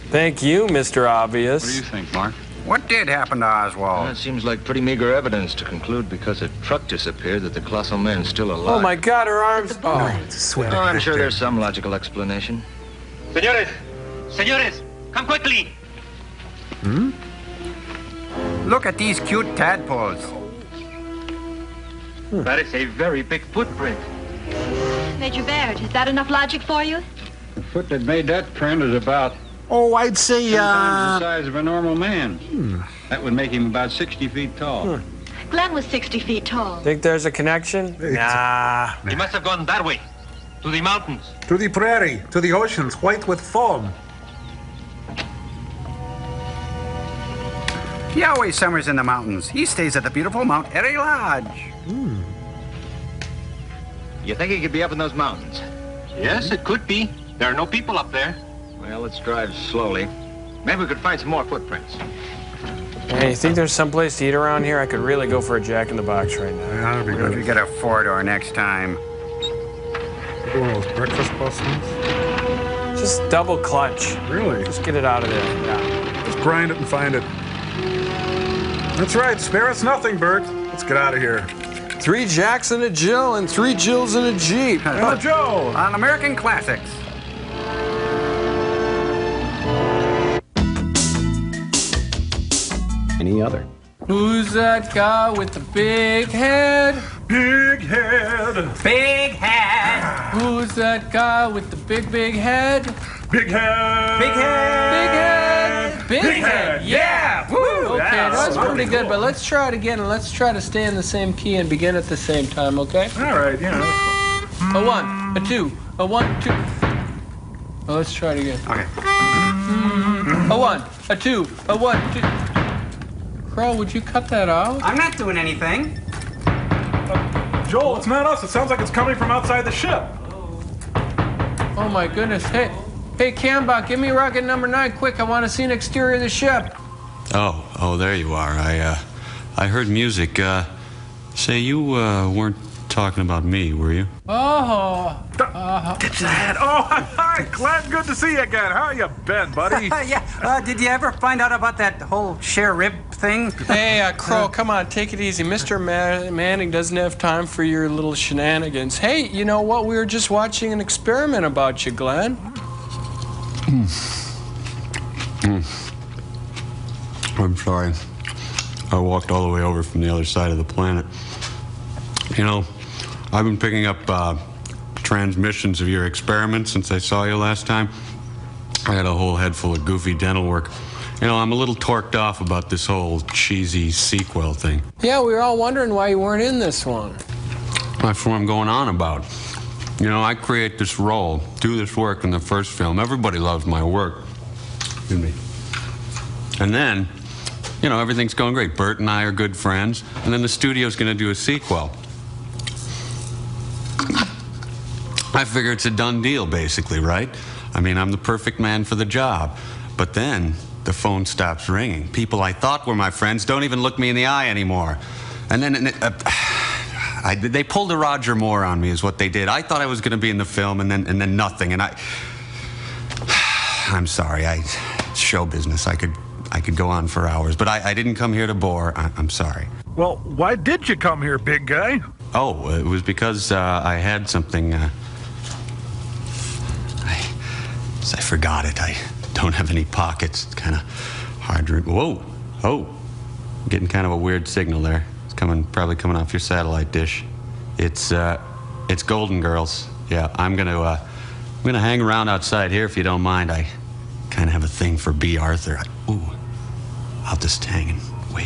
Thank you, Mr. Obvious. What do you think, Mark? What did happen to Oswald? It seems like pretty meager evidence to conclude because a truck disappeared that the colossal man's still alive. Oh my God, her arms! I'm sure there's some logical explanation. Señores! Señores! Come quickly! Look at these cute tadpoles. That is a very big footprint. Major Baird, is that enough logic for you? The foot that made that print is about Oh, I'd say, 10 times the size of a normal man. That would make him about 60 feet tall. Glenn was 60 feet tall. Think there's a connection? Nah. He must have gone that way, to the mountains. To the prairie, to the oceans, white with foam. He always summers in the mountains. He stays at the beautiful Mount Airy Lodge. You think he could be up in those mountains? Yes, it could be. There are no people up there. Well, let's drive slowly. Maybe we could find some more footprints. Hey, you think there's someplace to eat around here? I could really go for a Jack in the Box right now. Yeah, that'd be good. We get a four-door next time. One of those breakfast buses. Just double clutch. Really? Just get it out of there. Yeah. Just grind it and find it. That's right. Spare us nothing, Bert. Let's get out of here. 3 Jacks and a Jill and 3 Jills in a Jeep. And a Joe. On American Classics. Any other. Who's that guy with the big head? Big head. Big head. Who's that guy with the big head? Big head. Big head. Big head. Big head. Yeah. Woo. Okay, that was pretty good, cool. but let's try it again and let's try to stay in the same key and begin at the same time, okay? All right, yeah. A 1, a 2, a 1, 2. Oh, let's try it again. Okay. A 1, a 2, a 1, 2. Crow, would you cut that out? I'm not doing anything. Joel, it's not us. It sounds like it's coming from outside the ship. Oh my goodness. Hey, Cambach, give me rocket number 9 quick. I want to see an exterior of the ship. Oh, there you are. I heard music. Say, you weren't talking about me, were you? It's that. Oh, hi, Glenn. Good to see you again. How you been, buddy? Yeah. Did you ever find out about that whole share rib thing? Hey, Crow, come on, take it easy. Mr. Manning doesn't have time for your little shenanigans. Hey, you know what? We were just watching an experiment about you, Glenn. I'm sorry. I walked all the way over from the other side of the planet. You know, I've been picking up transmissions of your experiments since I saw you last time. I had a whole head full of goofy dental work. You know, I'm a little torqued off about this whole cheesy sequel thing. Yeah, we were all wondering why you weren't in this one. That's what I'm going on about. You know, I create this role, do this work in the first film. Everybody loves my work. Excuse me. And then, you know, everything's going great. Bert and I are good friends. And then the studio's going to do a sequel. I figure it's a done deal, basically, right? I mean, I'm the perfect man for the job. But then the phone stops ringing. People I thought were my friends don't even look me in the eye anymore. And then they pulled a Roger Moore on me is what they did. I thought I was going to be in the film, and then nothing. And I'm sorry. It's show business. I could go on for hours, but I didn't come here to bore. I'm sorry. Well, why did you come here, big guy? Oh, it was because I had something. I forgot it. I don't have any pockets. It's kind of hard to. Whoa, oh, I'm getting kind of a weird signal there. It's probably coming off your satellite dish. It's Golden Girls. Yeah, I'm gonna hang around outside here if you don't mind. I kind of have a thing for B. Arthur. I'll just hang and wait. We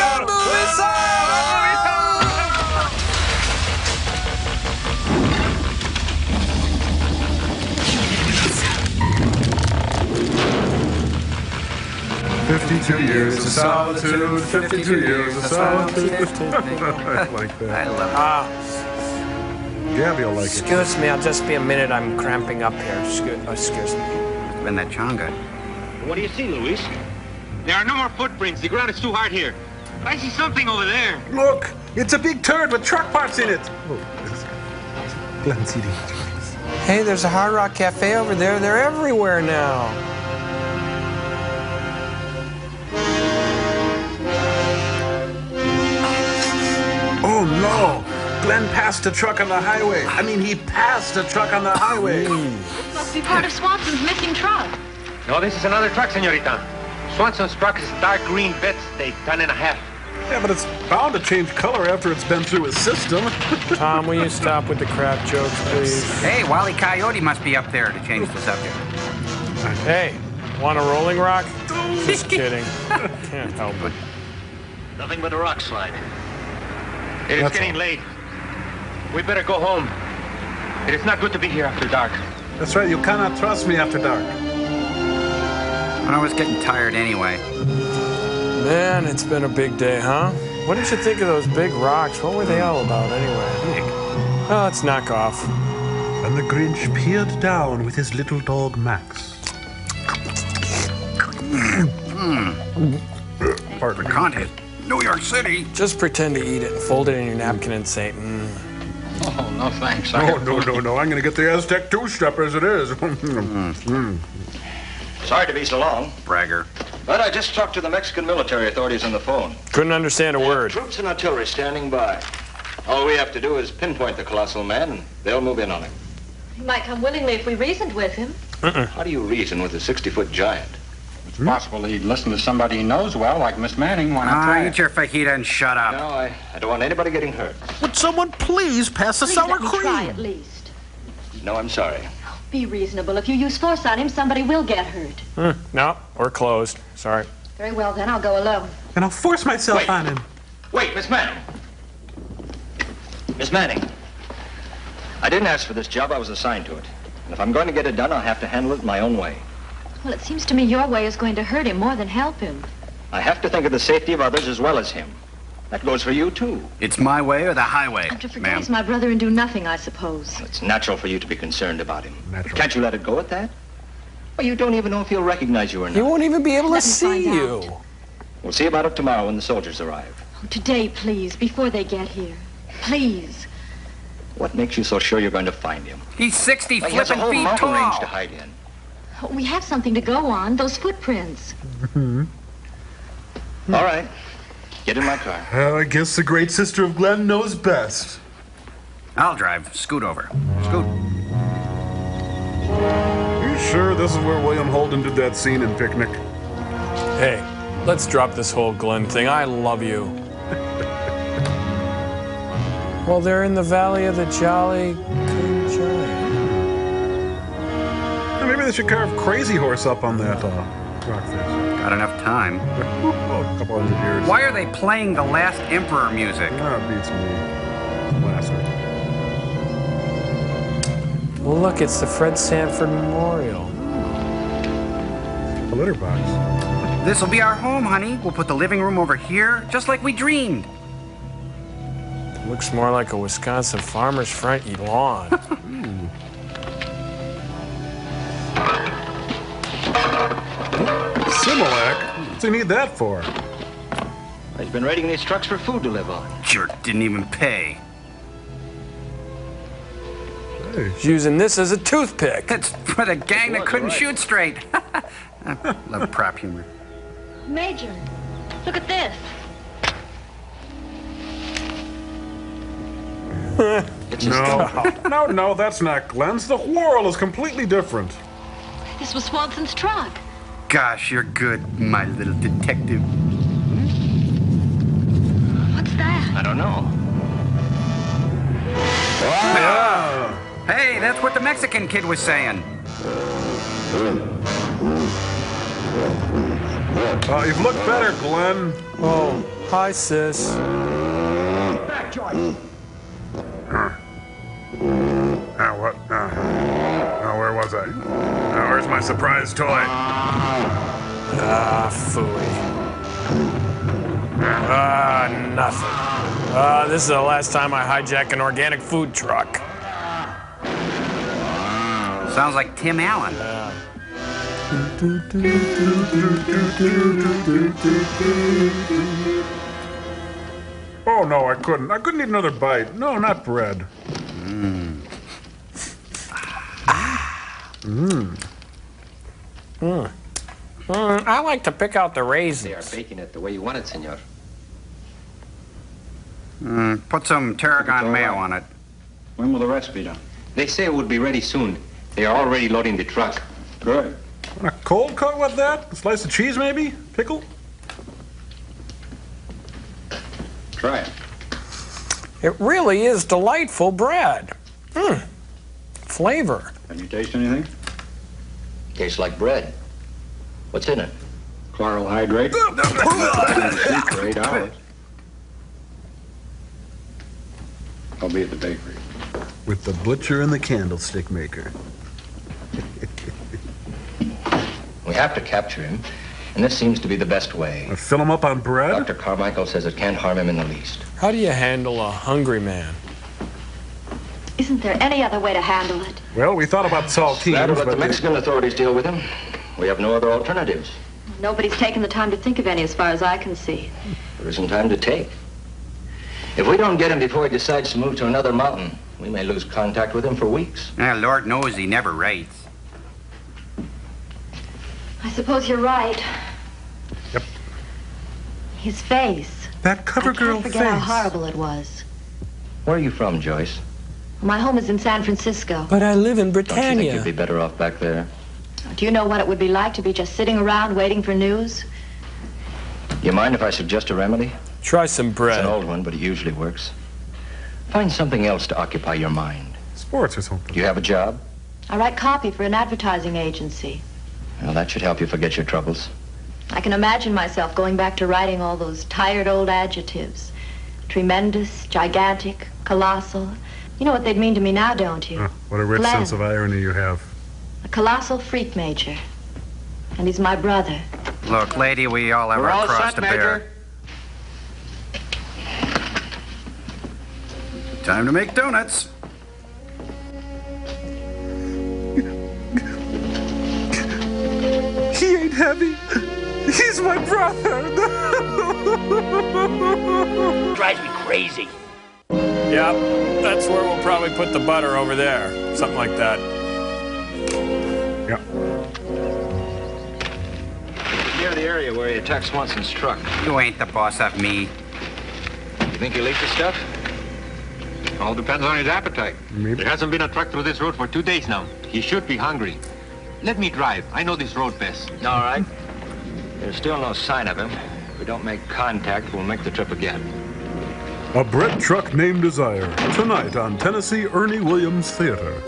gotta move inside! 52 years of solitude, 52 years of solitude. I like that. I love it. Gabby will like it. Excuse me, I'll just be a minute. I'm cramping up here. Excuse me. Been that chonga. What do you see, Luis? There are no more footprints. The ground is too hard here. But I see something over there. Look, it's a big turd with truck parts in it. Oh, Glenn's eating. Hey, there's a Hard Rock Cafe over there. They're everywhere now. Oh no! Glenn passed a truck on the highway. I mean, he passed a truck on the highway. This must be part of Swanson's missing truck. No, this is another truck, senorita. Swanson's truck is dark green bed steak, ton and a half. Yeah, but it's bound to change color after it's been through his system. Tom, will you stop with the crap jokes, please? Hey, Wally Coyote must be up there to change the subject. Hey, want a Rolling Rock? Just kidding. Can't help it. Nothing but a rock slide. It is getting late. We better go home. It is not good to be here after dark. That's right, you cannot trust me after dark. I was getting tired anyway. Man, it's been a big day, huh? What did you think of those big rocks? What were they all about, anyway? Oh, let's knock off. And the Grinch peered down with his little dog, Max. Pardon. Content. New York City. Just pretend to eat it and fold it in your napkin and say, Oh, no thanks. No. I'm going to get the Aztec two-step as it is. Sorry to be so long. Bragger. But I just talked to the Mexican military authorities on the phone. Couldn't understand a word. Troops and artillery standing by. All we have to do is pinpoint the colossal man, and they'll move in on him. He might come willingly if we reasoned with him. How do you reason with a 60-foot giant? It's possible he'd listen to somebody he knows well, like Miss Manning. Why not try eat your fajita and shut up. No, I don't want anybody getting hurt. Would someone please pass the sour Let me cream? try at least. No, I'm sorry. Be reasonable. If you use force on him, somebody will get hurt. No, we're closed. Sorry. Very well, then. I'll go alone. And I'll force myself on him. Wait, Miss Manning. Miss Manning. I didn't ask for this job. I was assigned to it. And if I'm going to get it done, I'll have to handle it my own way. Well, it seems to me your way is going to hurt him more than help him. I have to think of the safety of others as well as him. That goes for you, too. It's my way or the highway, I'm to forget he's my brother and do nothing, I suppose. It's natural for you to be concerned about him. Can't you let it go at that? Well, you don't even know if he'll recognize you or not. He won't even be able to see you. We'll see about it tomorrow when the soldiers arrive. Oh, today, please, before they get here. Please. What makes you so sure you're going to find him? He's 60 He has a flippin' whole feet mountain range tall. to hide in. We have something to go on, those footprints. All right. Get in my car. Well, I guess the great sister of Glenn knows best. I'll drive. Scoot over. Scoot. You sure this is where William Holden did that scene in Picnic? Hey, let's drop this whole Glenn thing. I love you. Well, they're in the Valley of the Jolly Green Giant. Maybe they should carve Crazy Horse up on that rock face. Got enough time. A couple hundred years. Why are they playing the Last Emperor music? That beats me. Lasser. Well, look, it's the Fred Sanford Memorial. A litter box. This'll be our home, honey. We'll put the living room over here, just like we dreamed. Looks more like a Wisconsin farmer's front lawn. Similac? What's he need that for? He's been raiding these trucks for food to live on. Jerk didn't even pay. He's using this as a toothpick. It's for the gang that couldn't shoot straight. Love prop humor. Major, look at this. No, that's not Glenn's. The Whirl is completely different. This was Swanson's truck. Gosh, you're good, my little detective. What's that? I don't know. Hey, that's what the Mexican kid was saying. You've looked better, Glenn. Oh, hi, sis. Back, Joyce. What? Where was I? Where's my surprise toy? Phooey. Nothing. This is the last time I hijack an organic food truck. Sounds like Tim Allen. Oh, no, I couldn't. I couldn't eat another bite. No, not bread. I like to pick out the raisins. They are baking it the way you want it, senor. Put some tarragon mayo on it. When will the rest be done? They say it would be ready soon. They are already loading the truck. Good. Want a cold cut with that? A slice of cheese, maybe? Pickle? Try it. It really is delightful bread. Flavor. Can you taste anything? Tastes like bread. What's in it? Chloral hydrate. For 8 hours. I'll be at the bakery. With the butcher and the candlestick maker. We have to capture him, and this seems to be the best way. Fill him up on bread? Dr. Carmichael says it can't harm him in the least. How do you handle a hungry man? Isn't there any other way to handle it? Well, we thought about saltines, That'll let but the Mexican authorities deal with him. We have no other alternatives. Nobody's taken the time to think of any as far as I can see. There isn't time to take. If we don't get him before he decides to move to another mountain, we may lose contact with him for weeks. Lord knows he never writes. I suppose you're right. Yep. His face. That cover girl I face. can't forget how horrible it was. Where are you from, Joyce? My home is in San Francisco. But I live in Don't you think Britannia. you'd be better off back there? Do you know what it would be like to be just sitting around waiting for news? You mind if I suggest a remedy? Try some bread. It's an old one, but it usually works. Find something else to occupy your mind. Sports or something. Do you have a job? I write copy for an advertising agency. Well, that should help you forget your troubles. I can imagine myself going back to writing all those tired old adjectives. Tremendous, gigantic, colossal. You know what they'd mean to me now, don't you? What a rich Glenn. sense of irony you have. A colossal freak, Major. And he's my brother. Look, lady, we all have We're our all cross set, to bear. Major. Time to make donuts. He ain't heavy. He's my brother. Drives me crazy. Yep, that's where we'll probably put the butter over there. Something like that. Yep. Near the area where he attacked Swanson's truck. You ain't the boss of me. You think he leaked the stuff? All depends on his appetite. Maybe. There hasn't been a truck through this road for 2 days now. He should be hungry. Let me drive. I know this road best. All right. There's still no sign of him. If we don't make contact, we'll make the trip again. A bread truck named Desire. Tonight on Tennessee Ernie Williams Theater.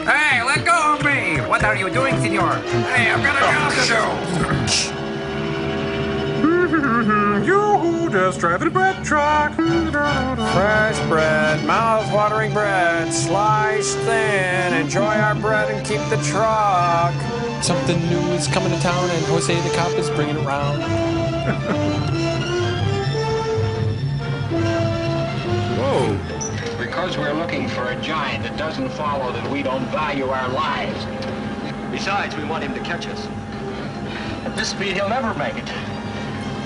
Hey, let go of me! What are you doing, senor? Hey, I've got a job to do! You just driving a bread truck. Fresh bread, mouth-watering bread, sliced thin. Enjoy our bread and keep the truck. Something new is coming to town, and Jose the cop is bringing it round. Because we're looking for a giant, it doesn't follow that we don't value our lives. Besides, we want him to catch us. At this speed, he'll never make it.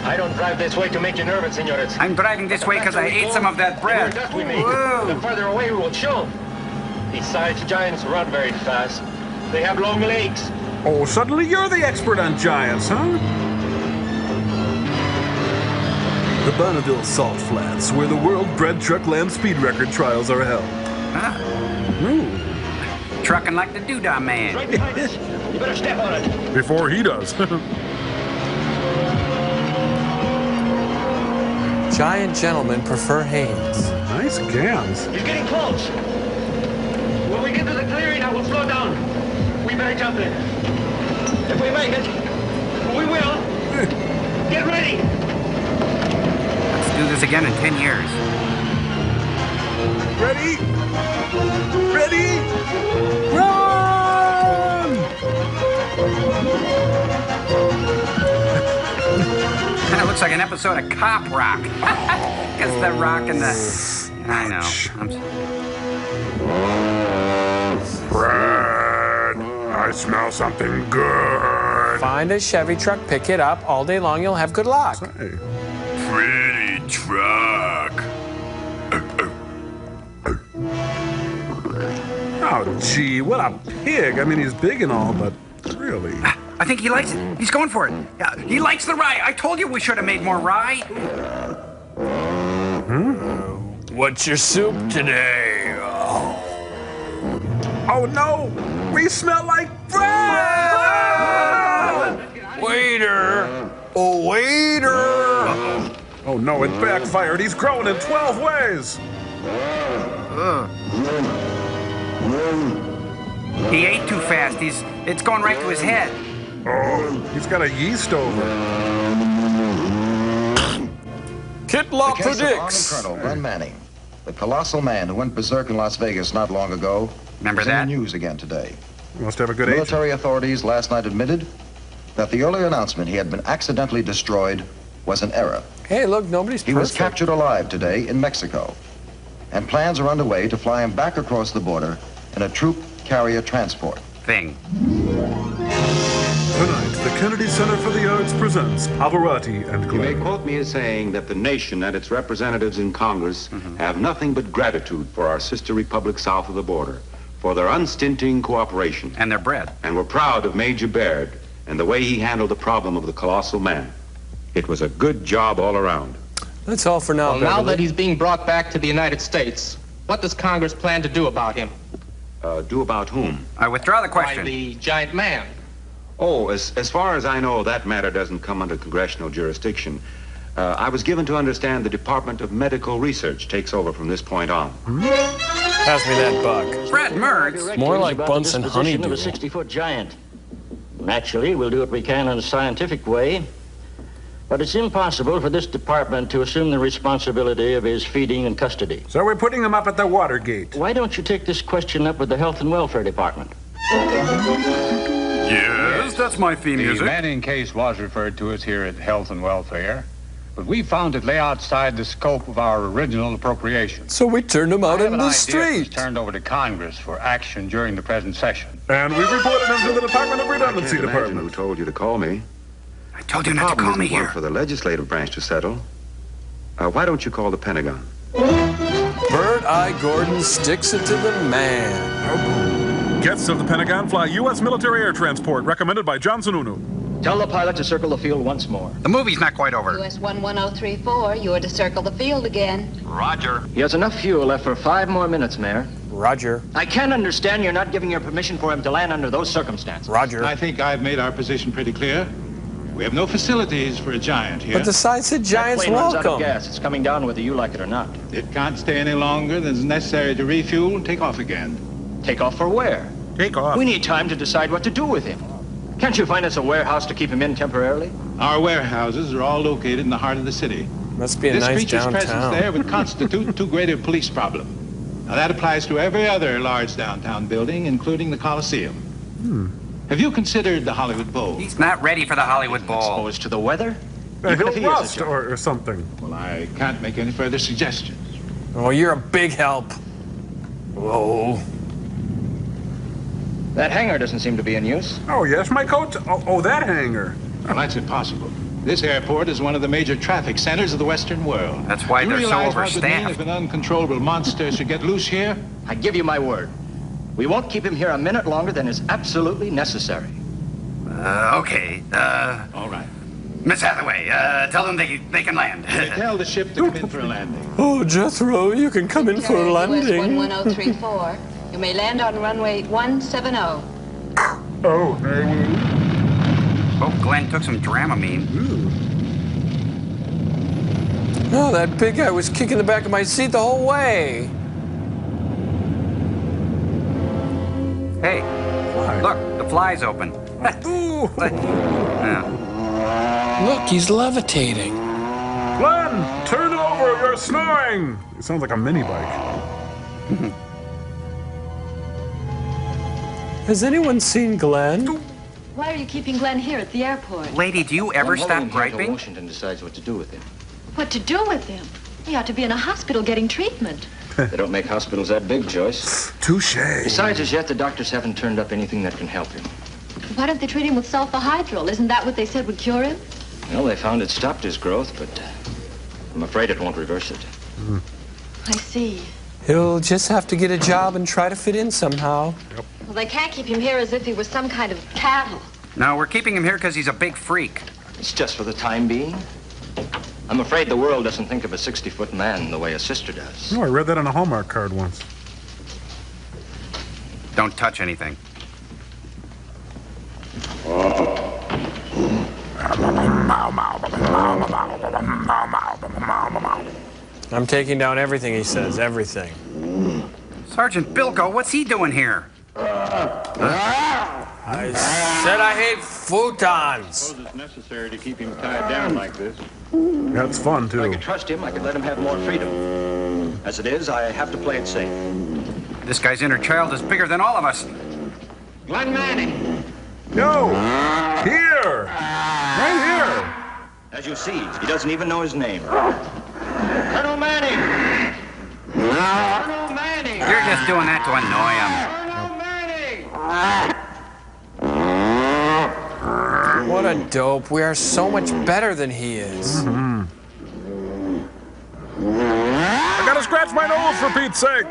I don't drive this way to make you nervous, senores. I'm driving this way because I ate some of that bread. The more dust we make, the further away we will show. Besides, giants run very fast. They have long legs. Oh, suddenly you're the expert on giants, huh? The Bonneville Salt Flats, where the World Bread Truck Land Speed Record trials are held. Trucking like the Doodah Man. Right behind us. You better step on it. Before he does. Giant gentlemen prefer Hanes. Nice gams. He's getting close. When we get to the clearing, I will slow down. We better jump in. If we make it, we will. Get ready. Let's do this again in 10 years. Ready? Ready? Run! Kind of looks like an episode of Cop Rock. Because the rock and the... I know. Bread. I smell something good. Find a Chevy truck, pick it up. All day long, you'll have good luck. Pretty truck. Oh, gee, what a pig. I mean, he's big and all, but really... I think he likes it. He's going for it. Yeah, he likes the rye. I told you we should have made more rye. What's your soup today? Oh, no! We smell like bread! Waiter! Oh, waiter! Oh, no, it backfired. He's growing in 12 ways. He ate too fast. It's going right to his head. Oh, he's got a yeast over. Kitlock The case of predicts. Army Colonel Glenn Manning, the colossal man who went berserk in Las Vegas not long ago. Remember is that? in the news again today. You must have a good age. Military authorities last night admitted that the earlier announcement he had been accidentally destroyed was an error. Hey, look, nobody's He was captured alive today in Mexico, and plans are underway to fly him back across the border in a troop carrier transport. Thing. Tonight, the Kennedy Center for the Arts presents Pavarotti and You may Glenn. quote me as saying that the nation and its representatives in Congress have nothing but gratitude for our sister republics south of the border, for their unstinting cooperation. And their bread. And we're proud of Major Baird and the way he handled the problem of the colossal man. It was a good job all around. That's all for now, Well, now Beverly. that he's being brought back to the United States, what does Congress plan to do about him? Do about whom? I withdraw the question. Why, the giant man. Oh, as far as I know, that matter doesn't come under congressional jurisdiction. I was given to understand the Department of Medical Research takes over from this point on. Pass me that buck. Fred Mertz. More like Bunsen Of a Honeydew. 60-foot giant. Naturally, we'll do what we can in a scientific way, but it's impossible for this department to assume the responsibility of his feeding and custody. So we're putting him up at the Watergate. Why don't you take this question up with the Health and Welfare Department? Yes, that's my theme The music. Manning case was referred to us here at Health and Welfare, but we found it lay outside the scope of our original appropriation. So we turned him out I have in an the idea it was street. turned over to Congress for action during the present session. And we reported him to the Department of Redundancy Can't imagine Department. who told you to call me. I told you The not to problem call me isn't one here. for the legislative branch to settle. Why don't you call the Pentagon? Bert I. Gordon sticks it to the man. Guests of the Pentagon fly U.S. military air transport, recommended by Johnson Unu. Tell the pilot to circle the field once more. The movie's not quite over. US 11034, you are to circle the field again. Roger. He has enough fuel left for 5 more minutes, Mayor. Roger. I can't understand you're not giving your permission for him to land under those circumstances. Roger. I think I've made our position pretty clear. We have no facilities for a giant here. But the sign said Giants That plane runs out of welcome. gas. It's coming down whether you like it or not. It can't stay any longer than is necessary to refuel and take off again. Take off for where? Take off. We need time to decide what to do with him. Can't you find us a warehouse to keep him in temporarily? Our warehouses are all located in the heart of the city. Must be a This nice creature's presence downtown. there would constitute too great a police problem. Now that applies to every other large downtown building, including the Coliseum. Have you considered the Hollywood Bowl? He's not ready for the Hollywood Bowl. Exposed to the weather? He'll if he is a rust giant. or something. Well, I can't make any further suggestions. Oh, you're a big help. Whoa. That hangar doesn't seem to be in use. Oh, yes, my coat. Oh, that hangar. Well, that's impossible. This airport is one of the major traffic centers of the Western world. That's why Do you they're so realize what it would mean overstaffed. if an uncontrollable monster should get loose here? I give you my word. We won't keep him here a minute longer than is absolutely necessary. Okay. All right. Miss Hathaway, tell them they can land. Tell the ship to come in for a landing. Oh, Jethro, you can come in for a US landing. 11034. You may land on runway 170. Oh, Oh, Glenn took some Dramamine. Oh, that big guy was kicking the back of my seat the whole way. Hey, look, the fly's open. Look, he's levitating. Glenn, turn over. You're snoring. It sounds like a mini bike. Has anyone seen Glenn? Why are you keeping Glenn here at the airport? Lady, do you ever stop griping? Washington decides what to do with him. What to do with him? He ought to be in a hospital getting treatment. They don't make hospitals that big, Joyce. Touche. Besides, as yet, the doctors haven't turned up anything that can help him. Why don't they treat him with sulfahydril? Isn't that what they said would cure him? Well, they found it stopped his growth, but I'm afraid it won't reverse it. I see. He'll just have to get a job and try to fit in somehow. Well, they can't keep him here as if he was some kind of cattle. No, we're keeping him here because he's a big freak. It's just for the time being. I'm afraid the world doesn't think of a 60-foot man the way a sister does. Oh, I read that on a Hallmark card once. Don't touch anything. I'm taking down everything he says, everything. Sergeant Bilko, what's he doing here? I said I hate futons. It's necessary to keep him tied down like this. That's fun, If I too. could trust him, I could let him have more freedom. As it is, I have to play it safe. This guy's inner child is bigger than all of us. Glenn Manning! No! Here! Right here! As you see, he doesn't even know his name. Colonel Manning! Colonel Manning! You're just doing that to annoy him. What a dope. We are so much better than he is. I gotta scratch my nose for Pete's sake!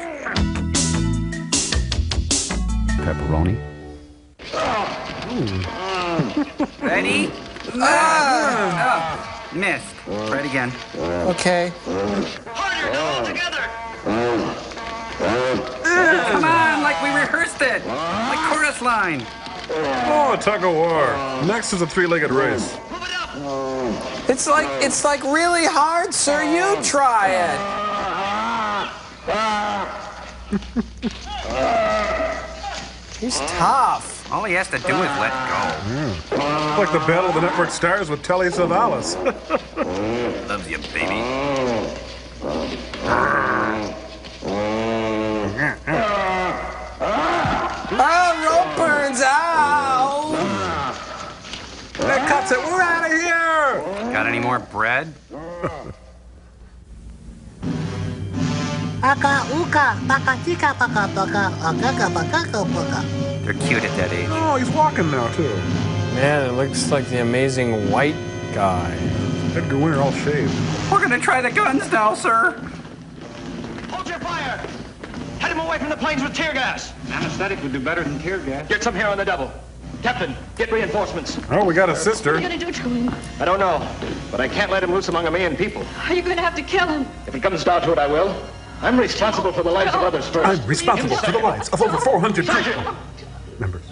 Pepperoni. Ready? Missed. Try it again. Okay. Come on, like we rehearsed it. Like chorus line. Oh, a tug of war. Next is a three-legged race. It's like really hard, sir. You try it. He's tough. All he has to do is let go. Like the Battle of the Network Stars with Telly Savalas. Loves you, baby. Oh, rope burns out. That cuts it. We're out of here. Got any more bread? They're cute at that age. Oh, he's walking now, too. Man, it looks like the amazing white guy. Edgar Winter all shaved. We're gonna try the guns now, sir. Hold your fire! Head him away from the planes with tear gas! Anesthetic would do better than tear gas. Get some here on the double. Captain, get reinforcements. Oh, we got a sister. What are you going to do to him? I don't know, but I can't let him loose among a million people. Are you going to have to kill him? If it comes down to it, I will. I'm responsible for the lives of others first. I'm responsible for the lives of over 400 people. Members.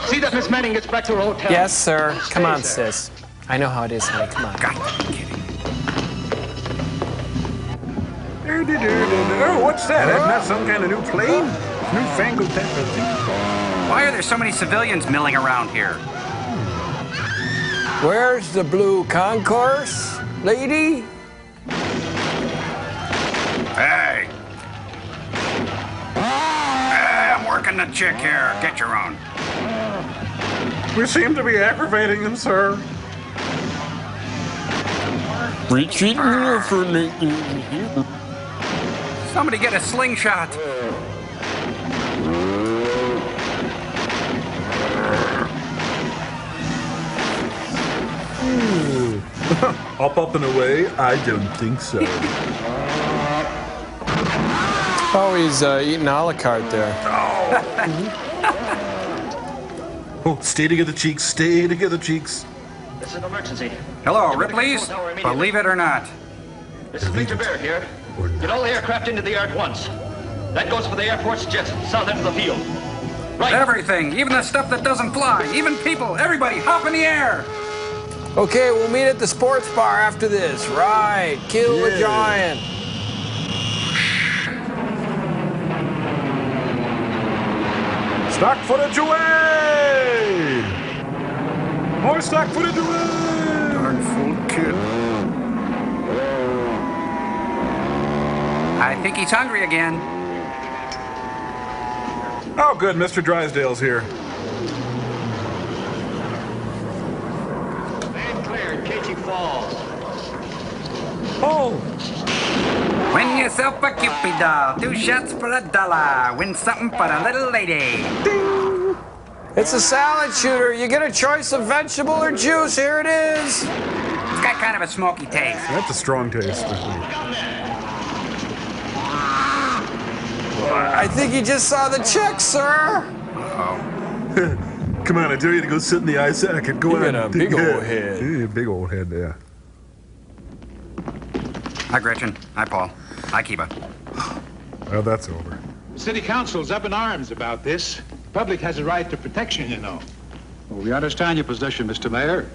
See that Miss Manning gets back to her hotel. Yes, sir. Come on, sis. I know how it is, honey. Come on. Oh, what's that? Isn't that some kind of new plane? Newfangled type of thing. Why are there so many civilians milling around here? Where's the blue concourse, lady? Hey! Hey, I'm working the chick here. Get your own. We seem to be aggravating him, sir. Retreat Somebody get a slingshot. Up and away? I don't think so. Oh, he's eating a la carte there. Oh, stay together, cheeks. Stay together, cheeks. This is an emergency. Hello, Ripley's. Believe it or not. This is Major Baird here. Get all the aircraft into the air at once. That goes for the Air Force jets, south end of the field. Right. Everything, even the stuff that doesn't fly, even people, everybody, hop in the air. Okay, we'll meet at the sports bar after this. Right, kill the giant. Stock footage away! More stock footage away! Darn fool kid. I think he's hungry again. Oh, good. Mr. Drysdale's here. Man cleared, Casey Falls. Oh! Win yourself a Cupid doll. 2 shots for $1. Win something for the little lady. Ding. It's a salad shooter. You get a choice of vegetable or juice. Here it is. It's got kind of a smoky taste. That's a strong taste. I think you just saw the check, sir. Come on, I dare you to go sit in the eye socket. Go on. You got a big old head. Yeah, big old head, yeah. Hi, Gretchen. Hi, Paul. Hi, Kiba. Well, that's over. The city council's up in arms about this. The public has a right to protection, you know. Well, we understand your position, Mr. Mayor.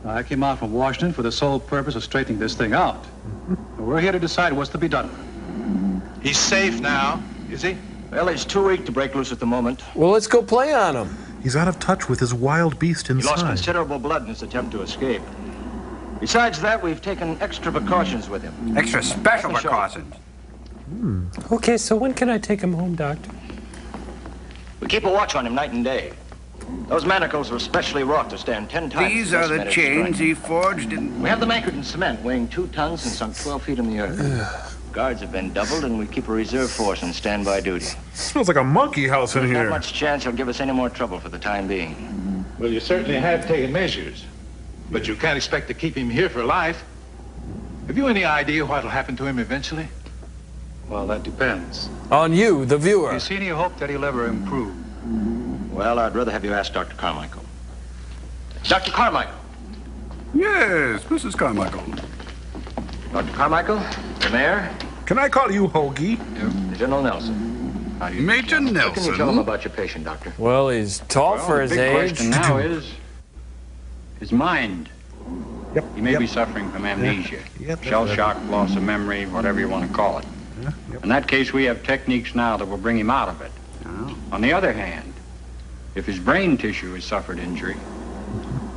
I came out from Washington for the sole purpose of straightening this thing out. We're here to decide what's to be done. He's safe now, is he? Well, he's too weak to break loose at the moment. Well, let's go play on him. He's out of touch with his wild beast He lost inside. considerable blood in his attempt to escape. Besides that, we've taken extra precautions with him. Extra special precautions. Okay, so when can I take him home, Doctor? We keep a watch on him night and day. Those manacles are specially wrought to stand 10 times. These are the chains he forged in... We have them anchored in cement, weighing 2 tons and sunk 12 feet in the earth. Guards have been doubled, and we keep a reserve force on standby duty. Smells like a monkey house in There's here. not much chance he'll give us any more trouble for the time being. Well, you certainly have taken measures. But you can't expect to keep him here for life. Have you any idea what'll happen to him eventually? Well, that depends. On you, the viewer. Do you see any hope that he'll ever improve? Well, I'd rather have you ask Dr. Carmichael. Dr. Carmichael. Yes, Mrs. Carmichael. Dr. Carmichael, the mayor. Can I call you Hoagie? General Nelson. How do you Major What can you Nelson. tell him about your patient, Doctor? Well, he's tall for his the big age. question now is his mind. Yep. He may be suffering from amnesia, shell shock, loss of memory, whatever you want to call it. In that case, we have techniques now that will bring him out of it. On the other hand, if his brain tissue has suffered injury,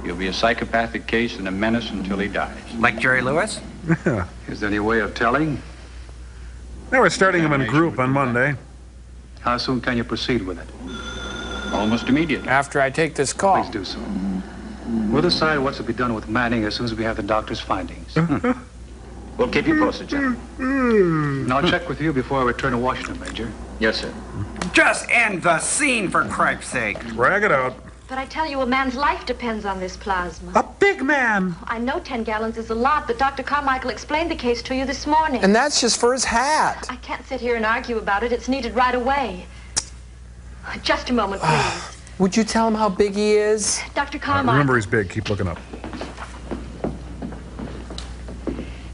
he'll be a psychopathic case and a menace until he dies. Like Jerry Lewis? Yeah. Is there any way of telling? Now we're starting him in group on Monday. How soon can you proceed with it? Almost immediately. After I take this call. Please do so. We'll decide what's to be done with Manning as soon as we have the doctor's findings. We'll keep you posted, General. And I'll check with you before I return to Washington, Major. Yes, sir. Just end the scene, for Christ's sake. Drag it out. But I tell you, a man's life depends on this plasma. A big man. I know 10 gallons is a lot, but Dr. Carmichael explained the case to you this morning. And that's just for his hat. I can't sit here and argue about it. It's needed right away. Just a moment, please. Would you tell him how big he is? Dr. Carmichael. Remember, he's big. Keep looking up.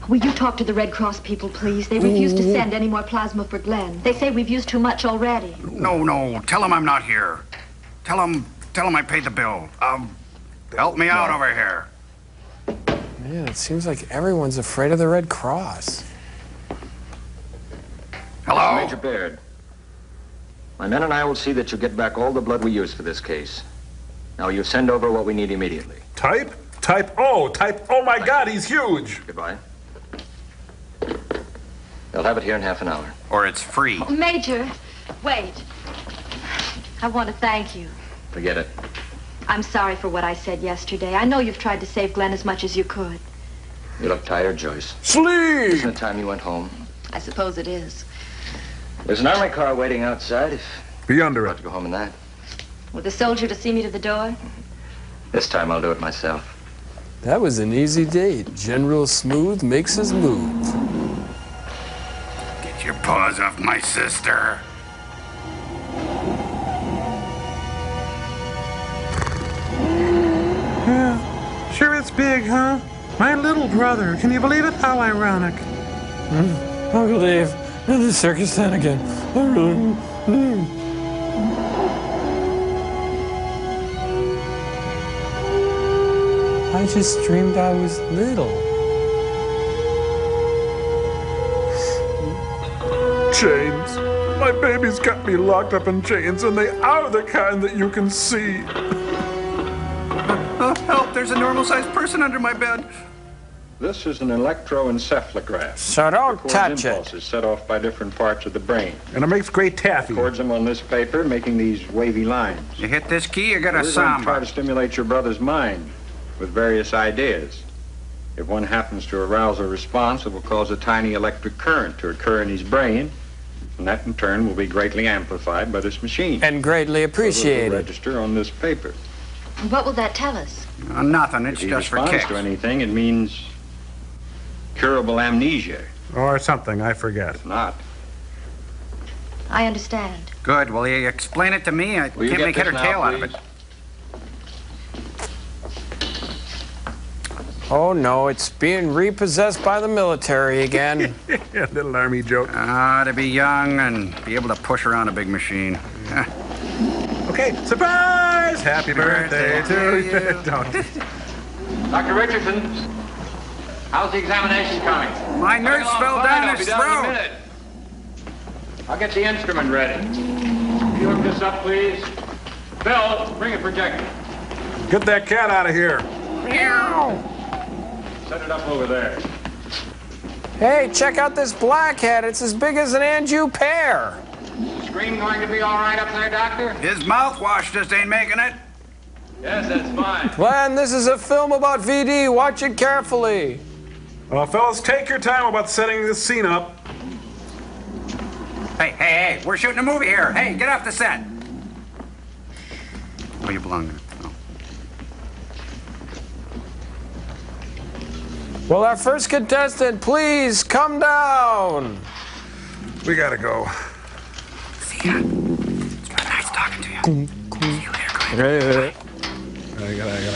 Will you talk to the Red Cross people, please? They refuse to send any more plasma for Glenn. They say we've used too much already. No. Tell him I'm not here. Tell him I paid the bill. Help me out over here. Man, it seems like everyone's afraid of the Red Cross. Hello? Major Baird. My men and I will see that you get back all the blood we use for this case. Now, you send over what we need immediately. Type? Type O. Type, oh my God, he's huge. Goodbye. They'll have it here in half an hour. Or it's free. Oh, Major, wait. I want to thank you. Forget it. I'm sorry for what I said yesterday. I know you've tried to save Glenn as much as you could. You look tired, Joyce. Sleep! Isn't it time you went home? I suppose it is. There's an army car waiting outside. If Be under you'd it. like to go home in that. With a soldier to see me to the door? This time I'll do it myself. That was an easy date. General Smooth makes his move. Get your paws off my sister. Yeah, sure it's big, huh? My little brother. Can you believe it? How ironic. Uncle Dave, the circus tent again. I just dreamed I was little. Chains. My baby's got me locked up in chains, and they are the kind that you can see. Help, there's a normal-sized person under my bed. This is an electroencephalograph. So don't touch it. Impulses set off by different parts of the brain. And it makes great taffy. Records them on this paper, making these wavy lines. You hit this key, you get a We're going to samba. try to stimulate your brother's mind with various ideas. If one happens to arouse a response, it will cause a tiny electric current to occur in his brain, and that in turn will be greatly amplified by this machine. And greatly appreciated. So register on this paper. What will that tell us? Nothing, it's If he just for responds kicks. to anything, it means curable amnesia. Or something, I forget. If not. I understand. Good, will you explain it to me? I Will you can't get make head or this now, tail out of please? it. Oh no, it's being repossessed by the military again. Yeah, little army joke. To be young and be able to push around a big machine. Okay, surprise! Happy birthday to you. Don't. Dr. Richardson, how's the examination coming? My nurse fell down his throat. I'll get the instrument ready. You hook this up, please. Bill, bring a projector. Get that cat out of here. Set it up over there. Hey, check out this blackhead. It's as big as an Anjou pear. Screen going to be all right up there, Doctor? His mouthwash just ain't making it. Yes, that's fine. Glenn, this is a film about VD. Watch it carefully. Well, fellas, take your time about setting this scene up. Hey, we're shooting a movie here. Hey, get off the set. Oh, you belong there. Oh. Will our first contestant please come down? We gotta go. See ya. It's been nice talking to you. See you later, I gotta.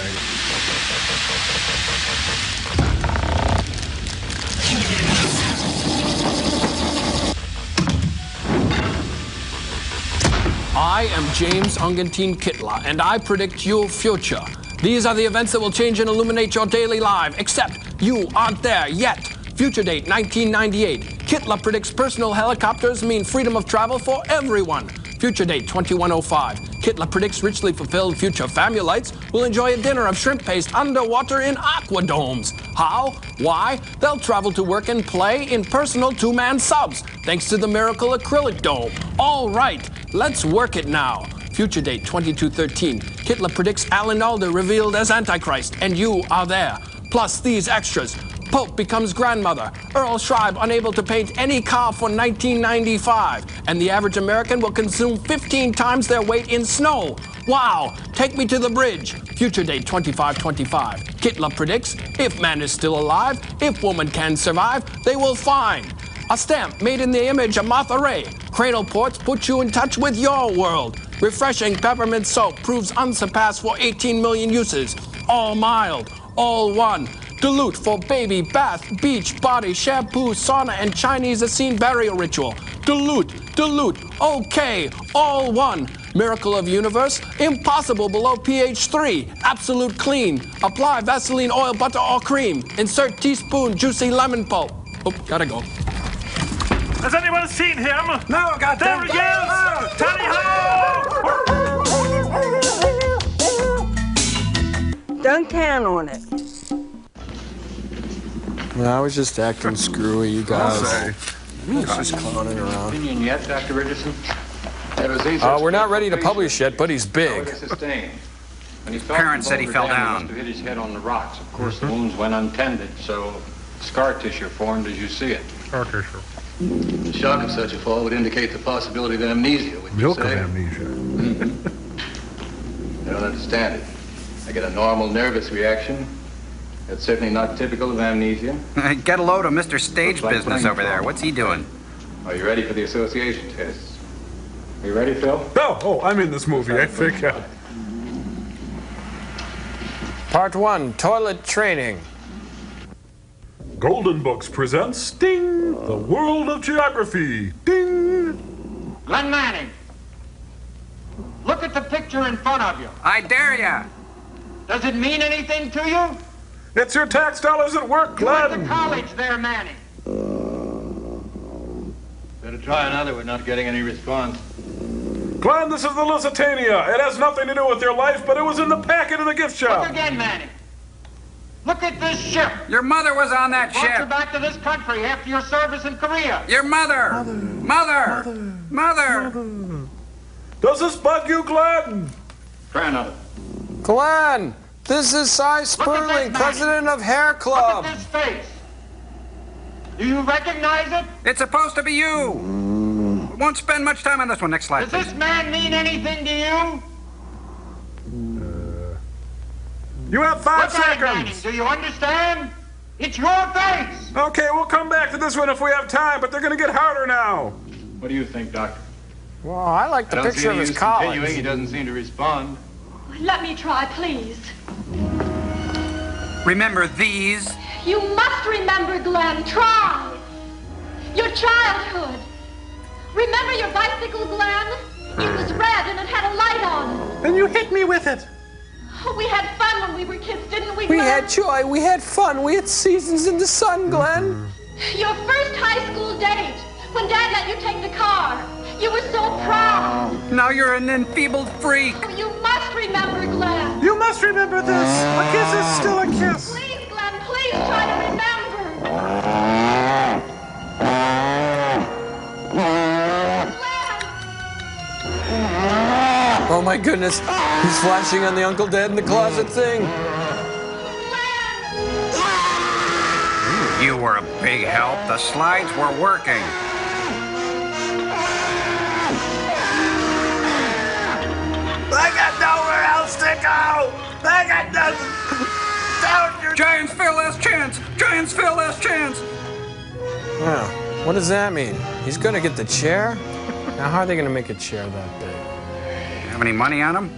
I am James Ungantine Kittler, and I predict your future. These are the events that will change and illuminate your daily life, except you aren't there yet. Future date 1998. Kittler predicts personal helicopters mean freedom of travel for everyone. Future date 2105. Kittler predicts richly fulfilled future Famulites will enjoy a dinner of shrimp paste underwater in aquadomes. How? Why? They'll travel to work and play in personal two-man subs, thanks to the miracle acrylic dome. All right, let's work it now. Future date 2213. Kittler predicts Alan Alda revealed as Antichrist, and you are there. Plus these extras. Pope becomes grandmother. Earl Scheib unable to paint any car for 1995. And the average American will consume 15 times their weight in snow. Wow, take me to the bridge. Future date 2525. Kittler predicts, if man is still alive, if woman can survive, they will find a stamp made in the image of Martha Ray. Cradle ports put you in touch with your world. Refreshing peppermint soap proves unsurpassed for 18 million uses. All mild, all one. Dilute for baby, bath, beach, body, shampoo, sauna, and Chinese Essene burial ritual. Dilute, okay, all one. Miracle of universe, impossible below pH 3. Absolute clean. Apply Vaseline oil, butter, or cream. Insert teaspoon juicy lemon pulp. Oh, gotta go. Has anyone seen him? No, God There he is! Tally ho! Don't count on it. I was just acting screwy, you guys. Just clowning around. Opinion yet, Dr. Richardson? We're not ready to publish yet, but he's big. Parents said he fell down. He must have hit his head on the rocks. Of course, the wounds went untended, so scar tissue formed as you see it. Scar tissue. The shock of such a fall would indicate the possibility of amnesia, would you Milk say? of amnesia. I don't understand it. I get a normal nervous reaction, That's certainly not typical of amnesia. Get a load of Mr. Stage Business over there. What's he doing? Are you ready for the association tests? Are you ready, Phil? Oh, I'm in this movie, I forgot. Part 1, Toilet Training. Golden Books presents Ding! The World of Geography. Ding! Glenn Manning, look at the picture in front of you. I dare ya. Does it mean anything to you? It's your tax dollars at work, You went Glenn. to college there, Manning. Better try another. We're not getting any response. Glenn, this is the Lusitania. It has nothing to do with your life, but it was in the packet in the gift shop. Look again, Manning. Look at this ship. Your mother was on that Brought you ship. back to this country after your service in Korea. Your mother. Mother. Does this bug you, Glenn? Try another. Glenn, this is Cy Sperling, president of Hair Club. Look at this face. Do you recognize it? It's supposed to be you. Won't spend much time on this one. Next slide, Does please. this man mean anything to you? You have 5 Look at it, Manning. seconds. Do you understand? It's your face. Okay, we'll come back to this one if we have time, but they're going to get harder now. What do you think, Doctor? Well, I like the I don't picture see of any his use college. continuing. He doesn't seem to respond. Let me try, please. Remember these. You must remember, Glenn. Try. Your childhood. Remember your bicycle, Glenn? It was red and it had a light on it. And you hit me with it. We had fun when we were kids, didn't we, We Glenn? had joy, we had fun, we had seasons in the sun, Glenn. Your first high school date, when Dad let you take the car. You were so proud. Now you're an enfeebled freak. Oh, you must remember, Glenn. You must remember this. A kiss is still a kiss. Please, Glenn, please try to remember. Oh my goodness, he's flashing on the Uncle Dad in the closet thing. You were a big help. The slides were working. I got nowhere else to go. I got nothing. Down your... Giants Phil last chance. Giants Phil last chance. Wow, what does that mean? He's gonna get the chair? Now how are they gonna make a chair that big? Have any money on him?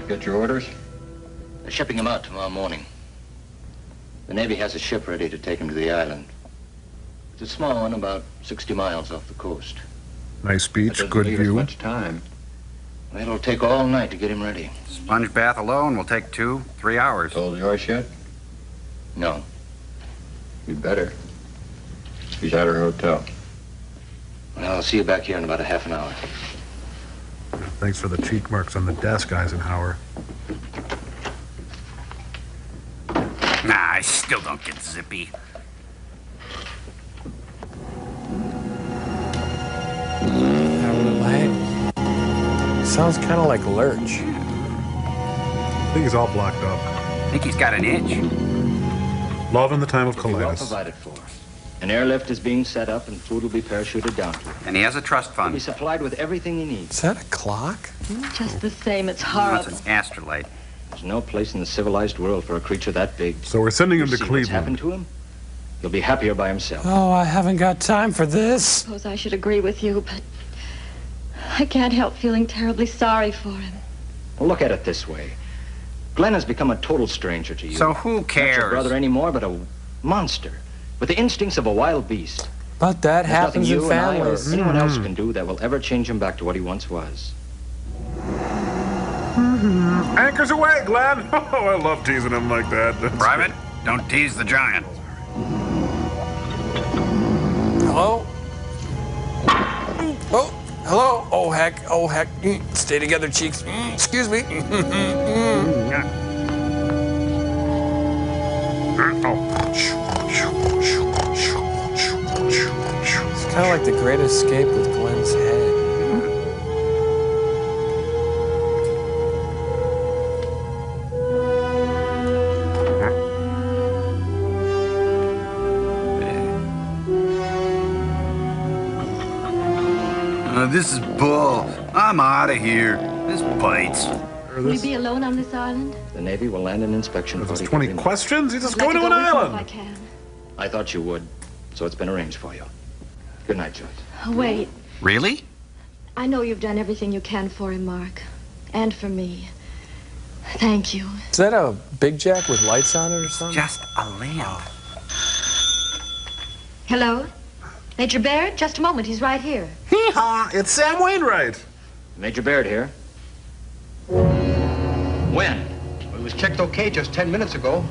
Get your orders? They're shipping him out tomorrow morning. The Navy has a ship ready to take him to the island. It's a small one, about 60 miles off the coast. Nice beach, good Leave us view. much time. It'll take all night to get him ready. Sponge bath alone will take 2-3 hours. Told Joyce yet? No. You'd better. He's at her hotel. Well, I'll see you back here in about a half an hour. Thanks for the cheek marks on the desk, Eisenhower. Nah, I still don't get zippy. Have a little hay. Sounds kind of like Lurch. I think he's all blocked up. I think he's got an itch. Love in the time of Well colitis. provided for. An airlift is being set up and food will be parachuted down to him. And he has a trust He'll be fund. supplied with everything he needs. Is that a clock? Just the same, it's That's horrible. an astrolite. There's no place in the civilized world for a creature that big. So we're sending him You to see what's happened Cleveland. to him? He'll be happier by himself. Oh, I haven't got time for this. Suppose I should agree with you, but I can't help feeling terribly sorry for him. Well, look at it this way. Glenn has become a total stranger to you. So who Not your cares? brother anymore, but a monster with the instincts of a wild beast. But that There's nothing happens you in and I or families. anyone else can do that will ever change him back to what he once was. Anchors away, Glenn. Oh, I love teasing him like that. That's Private, don't tease the giant. Hello? Oh, hello? Oh, heck. Oh, heck. Stay together, cheeks. Excuse me. It's kind of like The Great Escape with Glenn's head. This is bull. I'm out of here. This bites. Will you be alone on this island? The Navy will land an inspection. There's 20 questions? You just I'd like go to an with you if I island. can. I thought you would, so it's been arranged for you. Good night, Joyce. Oh, wait. Really? I know you've done everything you can for him, Mark. And for me. Thank you. Is that a Big Jack with lights on it or something? Just a lamp. Hello? Major Baird? Just a moment. He's right here. Hee-haw! It's Sam Wainwright. Major Baird here. When? It was checked okay just 10 minutes ago.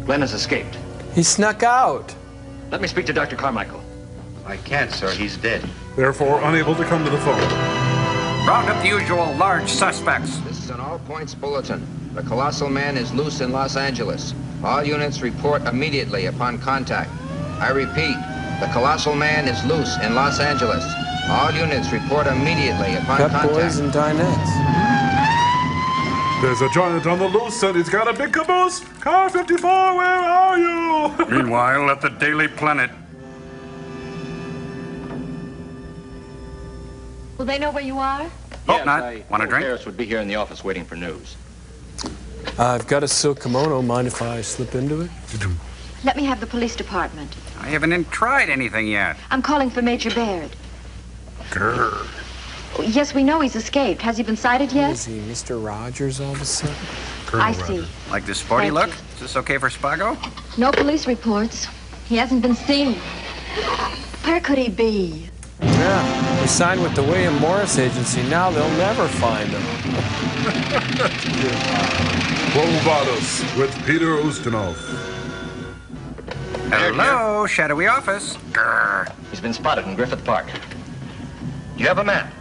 Glenn has escaped. He snuck out. Let me speak to Dr. Carmichael. I can't, sir. He's dead. Therefore, unable to come to the phone. Round up the usual large suspects. This is an all-points bulletin. The Colossal Man is loose in Los Angeles. All units report immediately upon contact. I repeat, the Colossal Man is loose in Los Angeles. All units report immediately upon Pep contact. Boys and Dinettes. There's a giant on the loose and he's got a big caboose. Car 54, where are you? Meanwhile, at the Daily Planet. Will they know where you are? Hope not. Want a drink? Harris would be here in the office waiting for news. I've got a silk kimono. Mind if I slip into it? Let me have the police department. I haven't even tried anything yet. I'm calling for Major Baird. Grrr. Yes, we know he's escaped. Has he been sighted yet? Is he Mr. Rogers all of a sudden? I see. Like this sporty Thank look? Is this okay for Spago? No police reports. He hasn't been seen. Where could he be? Yeah, he signed with the William Morris Agency. Now they'll never find him. Quo Vadis with Peter Ustinov. Hello, shadowy office. Grr. He's been spotted in Griffith Park. Do you have a map?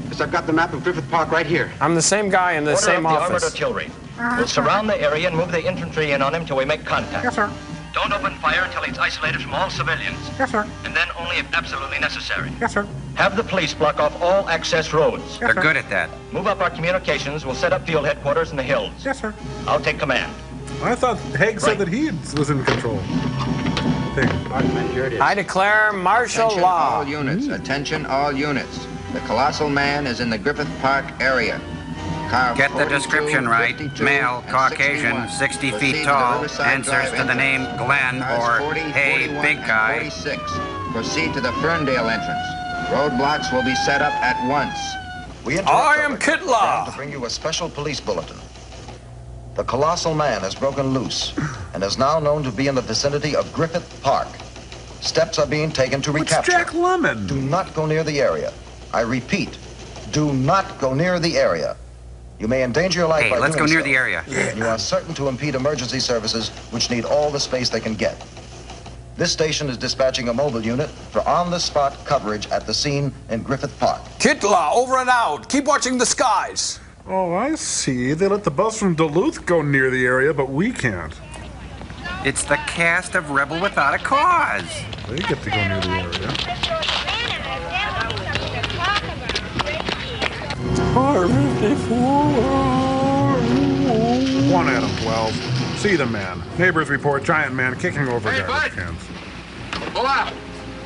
Yes, I've got the map of Griffith Park right here. I'm the same guy in the Order same up the armored office. artillery. We'll surround the area and move the infantry in on him till we make contact. Yes, sir. Don't open fire until he's isolated from all civilians. Yes, sir. And then only if absolutely necessary. Yes, sir. Have the police block off all access roads. They're good at that. Move up our communications. We'll set up field headquarters in the hills. Yes, sir. I'll take command. I thought Haig said that he was in control. I declare martial Attention law. all units. Attention all units. The Colossal Man is in the Griffith Park area. Car Get the 42, description right. 52, Male, and Caucasian, 61. 60 Proceed feet to the tall, Riverside answers Drive to the name entrance. Glenn Cars or 40, Hey, 41, big and guy. 46. Proceed to the Ferndale entrance. Roadblocks will be set up at once. We I am Kitla. to bring you a special police bulletin. The Colossal Man has broken loose and is now known to be in the vicinity of Griffith Park. Steps are being taken to recapture. Jack Lemmon? Do not go near the area. I repeat, do not go near the area. You may endanger your life Hey, by let's go doing near so. the area. And you are certain to impede emergency services, which need all the space they can get. This station is dispatching a mobile unit for on-the-spot coverage at the scene in Griffith Park. Kitla, over and out. Keep watching the skies. Oh, I see. They let the bus from Duluth go near the area, but we can't. It's the cast of Rebel Without a Cause. They get to go near the area. One Adam 12. See the man. Neighbors report giant man kicking over garbage cans. Pull out.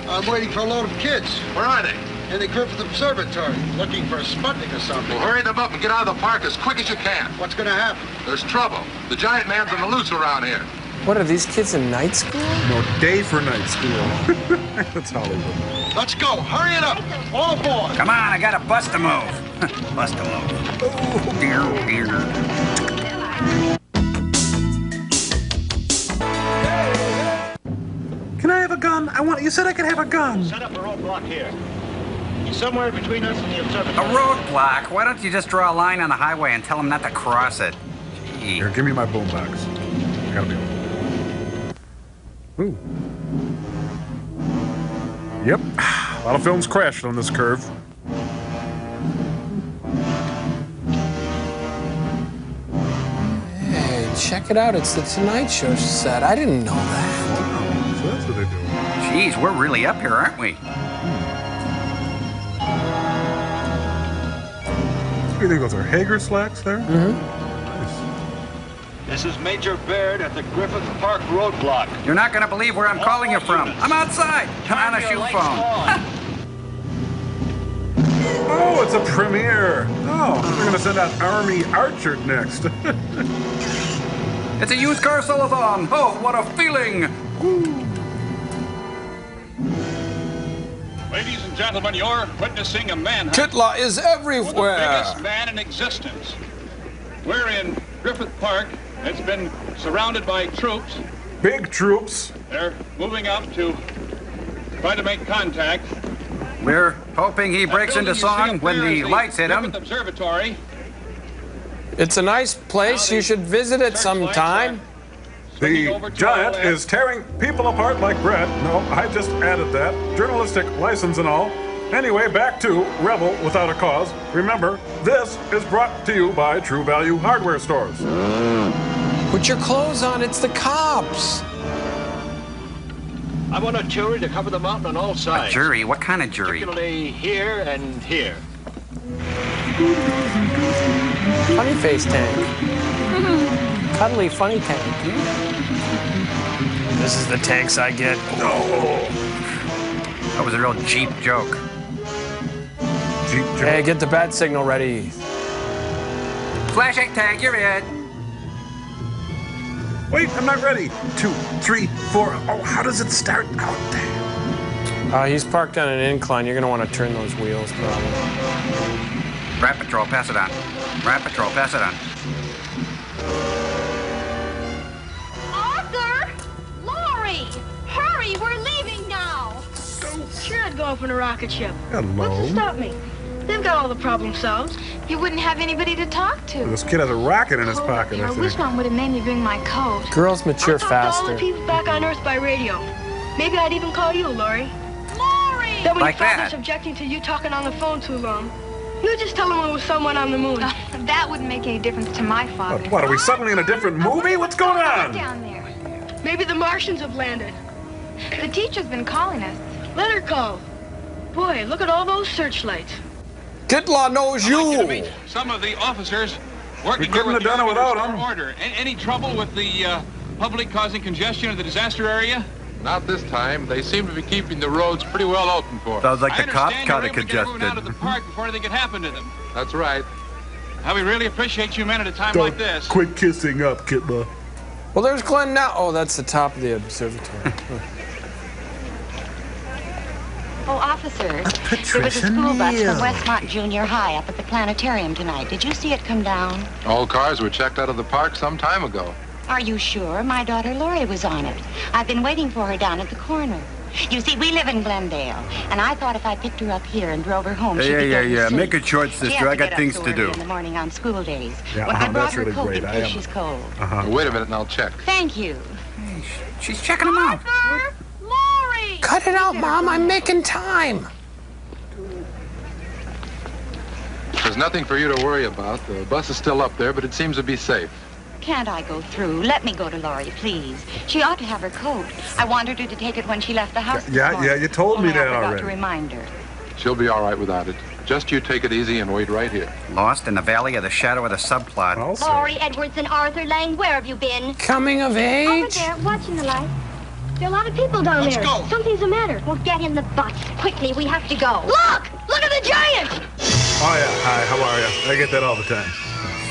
I'm waiting for a load of kids. Where are they? In the Griffith Observatory, looking for a Sputnik or something. Well, hurry them up and get out of the park as quick as you can. What's going to happen? There's trouble. The giant man's on the loose around here. What are these kids in night school? No, day for night school. That's Hollywood. Let's go. Hurry it up. All aboard. Come on, I got a bus to move. Bus to move. Oh, dear, dear. Can I have a gun? You said I could have a gun. Set up a roadblock here. Somewhere between us and the A observatory. roadblock? Why don't you just draw a line on the highway and tell them not to cross it? Gee. Here, give me my boombox. I gotta be. Ooh. Yep. A lot of films crashed on this curve. Hey, check it out. It's the Tonight Show set. I didn't know that. Wow. So that's what they do. Geez, we're really up here, aren't we? You think those are Hager slacks there? Mm-hmm. This is Major Baird at the Griffith Park roadblock. You're not going to believe where I'm calling you from. I'm outside. I'm on a shoe phone. Oh, Oh, it's a premiere. Oh, they're going to send out Army Archer next. It's a used car sell-a-thon. Oh, what a feeling. Ladies and gentlemen, you're witnessing a manhunt. Kitla is everywhere. For the biggest man in existence. We're in Griffith Park. It's been surrounded by troops. Big troops. They're moving up to try to make contact. We're hoping he breaks into song when the lights hit him. Griffith Observatory. It's a nice place. You should visit it sometime. The giant is tearing people apart like bread. No, I just added that. Journalistic license and all. Anyway, back to Rebel Without a Cause. Remember, this is brought to you by True Value Hardware Stores. Put your clothes on. It's the cops. I want a jury to cover the mountain on all sides. A jury? What kind of jury? Particularly here and here. Funny face tank. Cuddly funny tank. This is the tanks I get. No. That was a real Jeep joke. Jeep joke. Hey, get the bat signal ready. Flash 8 tank, you're in. Wait, I'm not ready. 2, 3, 4. Oh, how does it start? Oh, damn. He's parked on an incline. You're going to want to turn those wheels, probably. Rat Patrol, pass it on. Rat Patrol, pass it on. Arthur! Lori! Hurry, we're leaving now! Sure, I'd go up in a rocket ship. Hello. What's to stop me? They've got all the problems solved. You wouldn't have anybody to talk to. This kid has a rocket in his pocket, I I wish think. Mom would have made me bring my coat. Girls mature I'll talk to all faster. the people back on Earth by radio. Maybe I'd even call you, Lori. Lori! Then when Like your father's that. objecting to you talking on the phone too long, you just tell him it was someone on the moon. That wouldn't make any difference to my father. What, are we suddenly in a different movie? What's going on? Down there. Maybe the Martians have landed. The teacher's been calling us. Let her call. Boy, look at all those searchlights. Kitla knows I'd like you to you. meet some of the officers working We couldn't here with have done it the without Order. him. Order. Any trouble with the public causing congestion in the disaster area? Not this time. They seem to be keeping the roads pretty well open for us. Sounds like I the cops understand kind you're of able to get everyone out of congested. the park before anything could happen to them. That's right. Now, we really appreciate you men at a time Don't like this. quit kissing up, Kitla. Well, there's Glenn now. Oh, that's the top of the observatory. Oh, officer, there was a Patricia school bus Neal. from Westmont Junior High up at the planetarium tonight. Did you see it come down? All cars were checked out of the park some time ago. Are you sure? My daughter Lori was on it. I've been waiting for her down at the corner. You see, we live in Glendale, and I thought if I picked her up here and drove her home, she could get to sleep. Make it short, She sister. has I to got get up things so to early do. in the morning on school days. Yeah, When I brought that's her really coat great. in I case am- she's cold. Wait a minute and I'll check. Thank you. She's checking them out. Arthur! Lori! Cut it out, Mom. I'm making time. There's nothing for you to worry about. The bus is still up there, but it seems to be safe. Can't I go through? Let me go to Lori, please. She ought to have her coat. I wanted her to take it when she left the house this Yeah, morning. yeah, you told me Only that I forgot already. to remind her. She'll be all right without it. Just you take it easy and wait right here. Lost in the valley of the shadow of the subplot. Lori Edwards and Arthur Lang, where have you been? Coming of Over age? there, watching the light. There are a lot of people down Let's there. go. Something's the matter. Well, get in the bus. Quickly, we have to go. Look! Look at the giant! Oh, yeah. Hi, how are you? I get that all the time.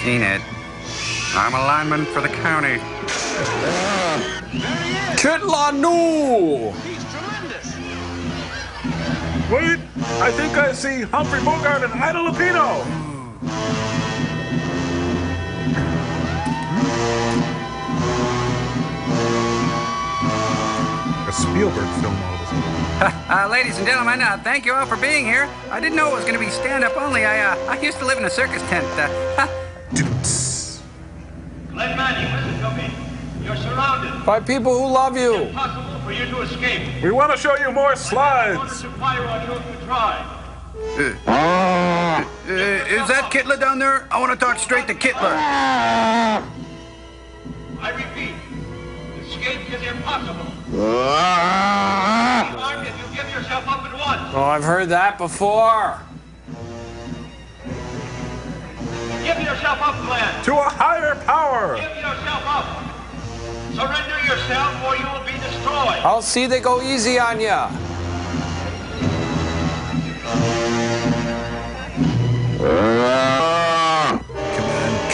Seen it. I'm a lineman for the county. Kitla knew. Wait, I think I see Humphrey Bogart and Ida Lupino. A Spielberg film all of a sudden. Ladies and gentlemen, thank you all for being here. I didn't know it was going to be stand-up only. I used to live in a circus tent. Glenn Manning, listen to me. You're surrounded. By people who love you. Impossible for you to escape. We want to show you more Orders slides. to fire on you if you try. Is that Kittler down there? I want to talk straight to Kittler. I repeat, escape is impossible. Armed if you give yourself up at once. Oh, I've heard that before. Give yourself up, Glenn. To a higher power. Give yourself up. Surrender yourself or you will be destroyed. I'll see they go easy on ya.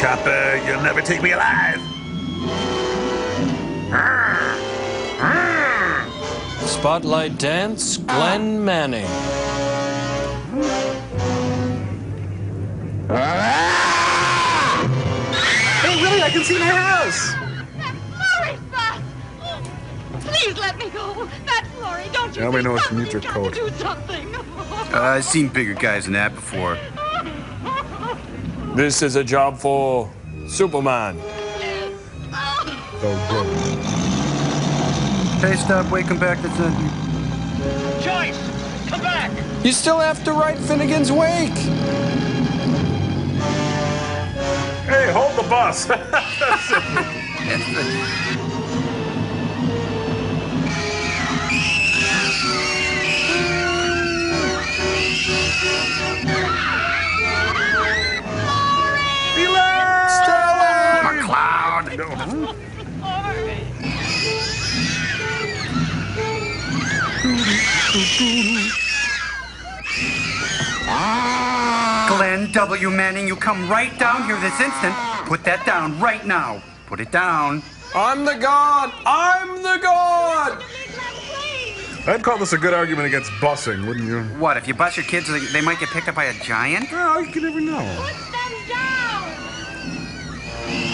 Chopper, you'll never take me alive. Spotlight Dance, Glenn Manning. Hey, Willie, I can see my house. Martha! Please let me go. That's Lori. Don't you Nobody do knows something. from your You've got coat. to do something. I've seen bigger guys than that before. This is a job for Superman. Hey, stop. Wait, come back. That's not... Joyce, come back! You still have to write Finnegan's Wake. Hey, hold the bus. McCloud. Glenn W. Manning, you come right down here this instant. Put that down right now. Put it down. I'm the god. I'm the god. I'd call this a good argument against busing, wouldn't you? What, if you bust your kids, they might get picked up by a giant? Well, you can never know. Put them down!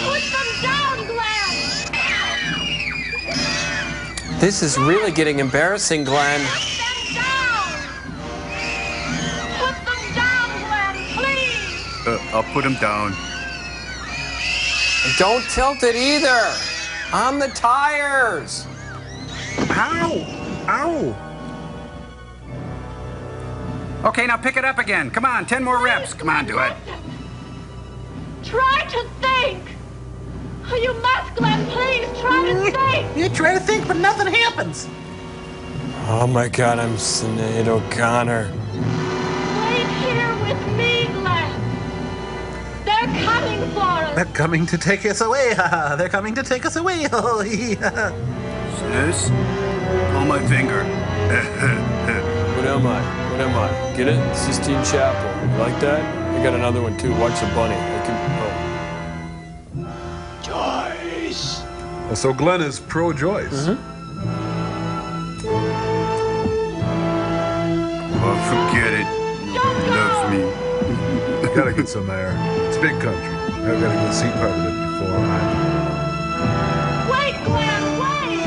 Put them down, Glenn! This is really getting embarrassing, Glenn. Put them down, Glenn, please! I'll put them down. Don't tilt it either. On the tires. Ow! Ow! Okay, now pick it up again. Come on, 10 more reps. Come on, do it. Try to think! You must, Glenn, please, try to think! You try to think, but nothing happens. Oh my God, I'm Sinead O'Connor. Wait here with me, Glenn! They're coming for us! They're coming to take us away. They're coming to take us away. Sis, pull my finger. What am I? What am I? Get it? Sistine Chapel. You like that? I got another one too. Watch the bunny. I can. Oh. Joyce. Well, so Glenn is pro-Joyce. Oh, forget it. He loves me. Gotta get some air. It's big country. I've got to go see part of it before I... Wait, Glenn, wait!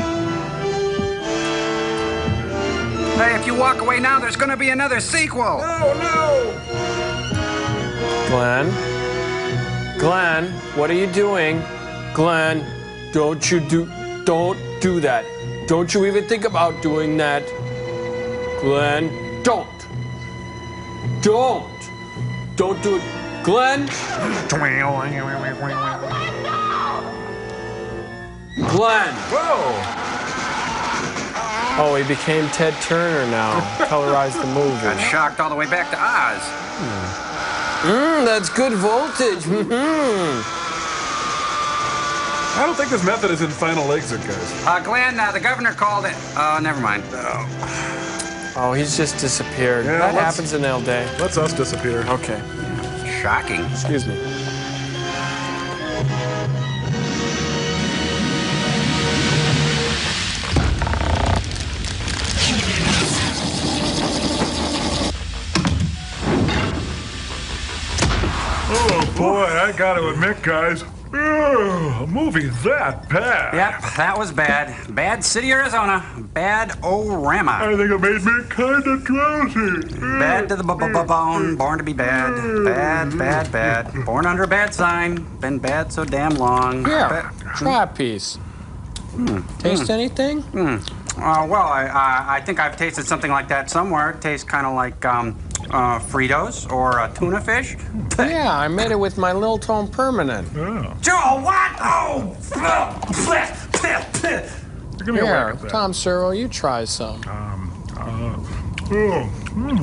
Hey, if you walk away now, there's gonna be another sequel. Oh, Glenn? Glenn, what are you doing? Glenn, don't do that. Don't you even think about doing that. Glenn, don't do it. Glenn? Glenn! Whoa! Oh, he became Ted Turner now. Colorized the movie. Got shocked all the way back to Oz. That's good voltage. I don't think this method is in final exit, guys. Glenn, the governor called it. Never mind. Oh, he's just disappeared. Yeah, that happens in L Day. Let's us disappear. Okay. Shocking. Excuse me. Oh, boy, I got to admit, guys, a movie that bad. Yep, that was bad. Bad City, Arizona. Bad O-Rama. I think it made me kind of drowsy. Bad to the bone. Born to be bad. Bad. Born under a bad sign. Been bad so damn long. Here, try a piece. Taste anything? Well, I think I've tasted something like that somewhere. It tastes kind of like Fritos or a tuna fish. Yeah, I made it with my Lil Tone Permanent. Oh. Joe, what? Oh! Give me a Here, whack at that. Tom Searle, you try some.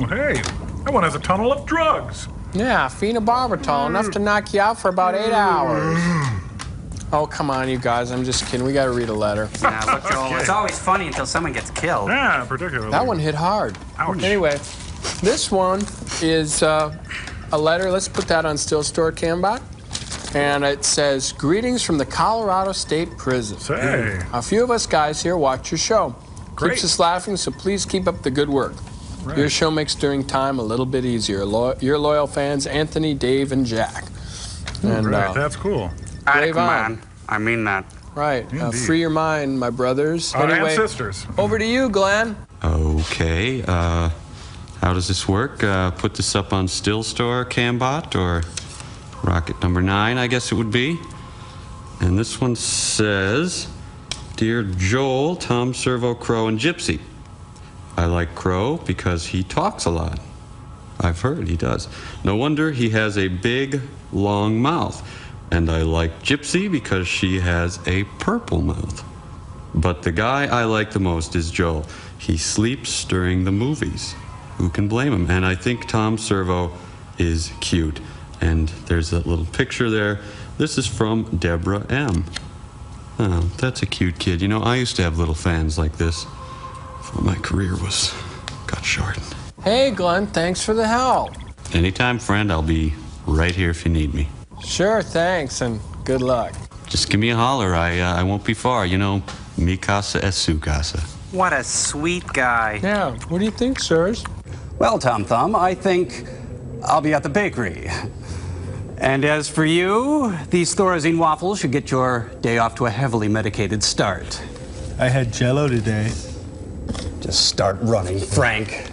Hey, that one has a tunnel of drugs. Yeah, phenobarbital, enough to knock you out for about 8 hours. Oh, come on, you guys. I'm just kidding. We got to read a letter. Now, look, Joel, it's always funny until someone gets killed. Yeah, particularly. That one hit hard. Ouch. Anyway, this one is a letter. Let's put that on Still Store, Cambot. And it says, greetings from the Colorado State Prison. Say. A few of us guys here watch your show. Great. Keeps us laughing, so please keep up the good work. Right. Your show makes during time a little bit easier. Your loyal fans, Anthony, Dave, and Jack. And, Right, that's cool. Brave on. Man. I mean that. Right. Free your mind, my brothers. And sisters. Over to you, Glenn. Okay. How does this work? Put this up on Still Store, Cambot, or Rocket number 9, I guess it would be. And this one says, Dear Joel, Tom Servo, Crow, and Gypsy. I like Crow because he talks a lot. I've heard he does. No wonder he has a big, long mouth. And I like Gypsy because she has a purple mouth. But the guy I like the most is Joel. He sleeps during the movies. Who can blame him? And I think Tom Servo is cute. And there's that little picture there. This is from Deborah M. Oh, that's a cute kid. You know, I used to have little fans like this before my career got shortened. Hey, Glenn, thanks for the help. Anytime, friend, I'll be right here if you need me. Sure, thanks, and good luck. Just give me a holler. I won't be far. You know, mi casa es su casa. What a sweet guy. Yeah, what do you think, sirs? Well, Tom Thumb, I think I'll be at the bakery. And as for you, these Thorazine waffles should get your day off to a heavily medicated start. I had Jell-O today. Just start running, Frank.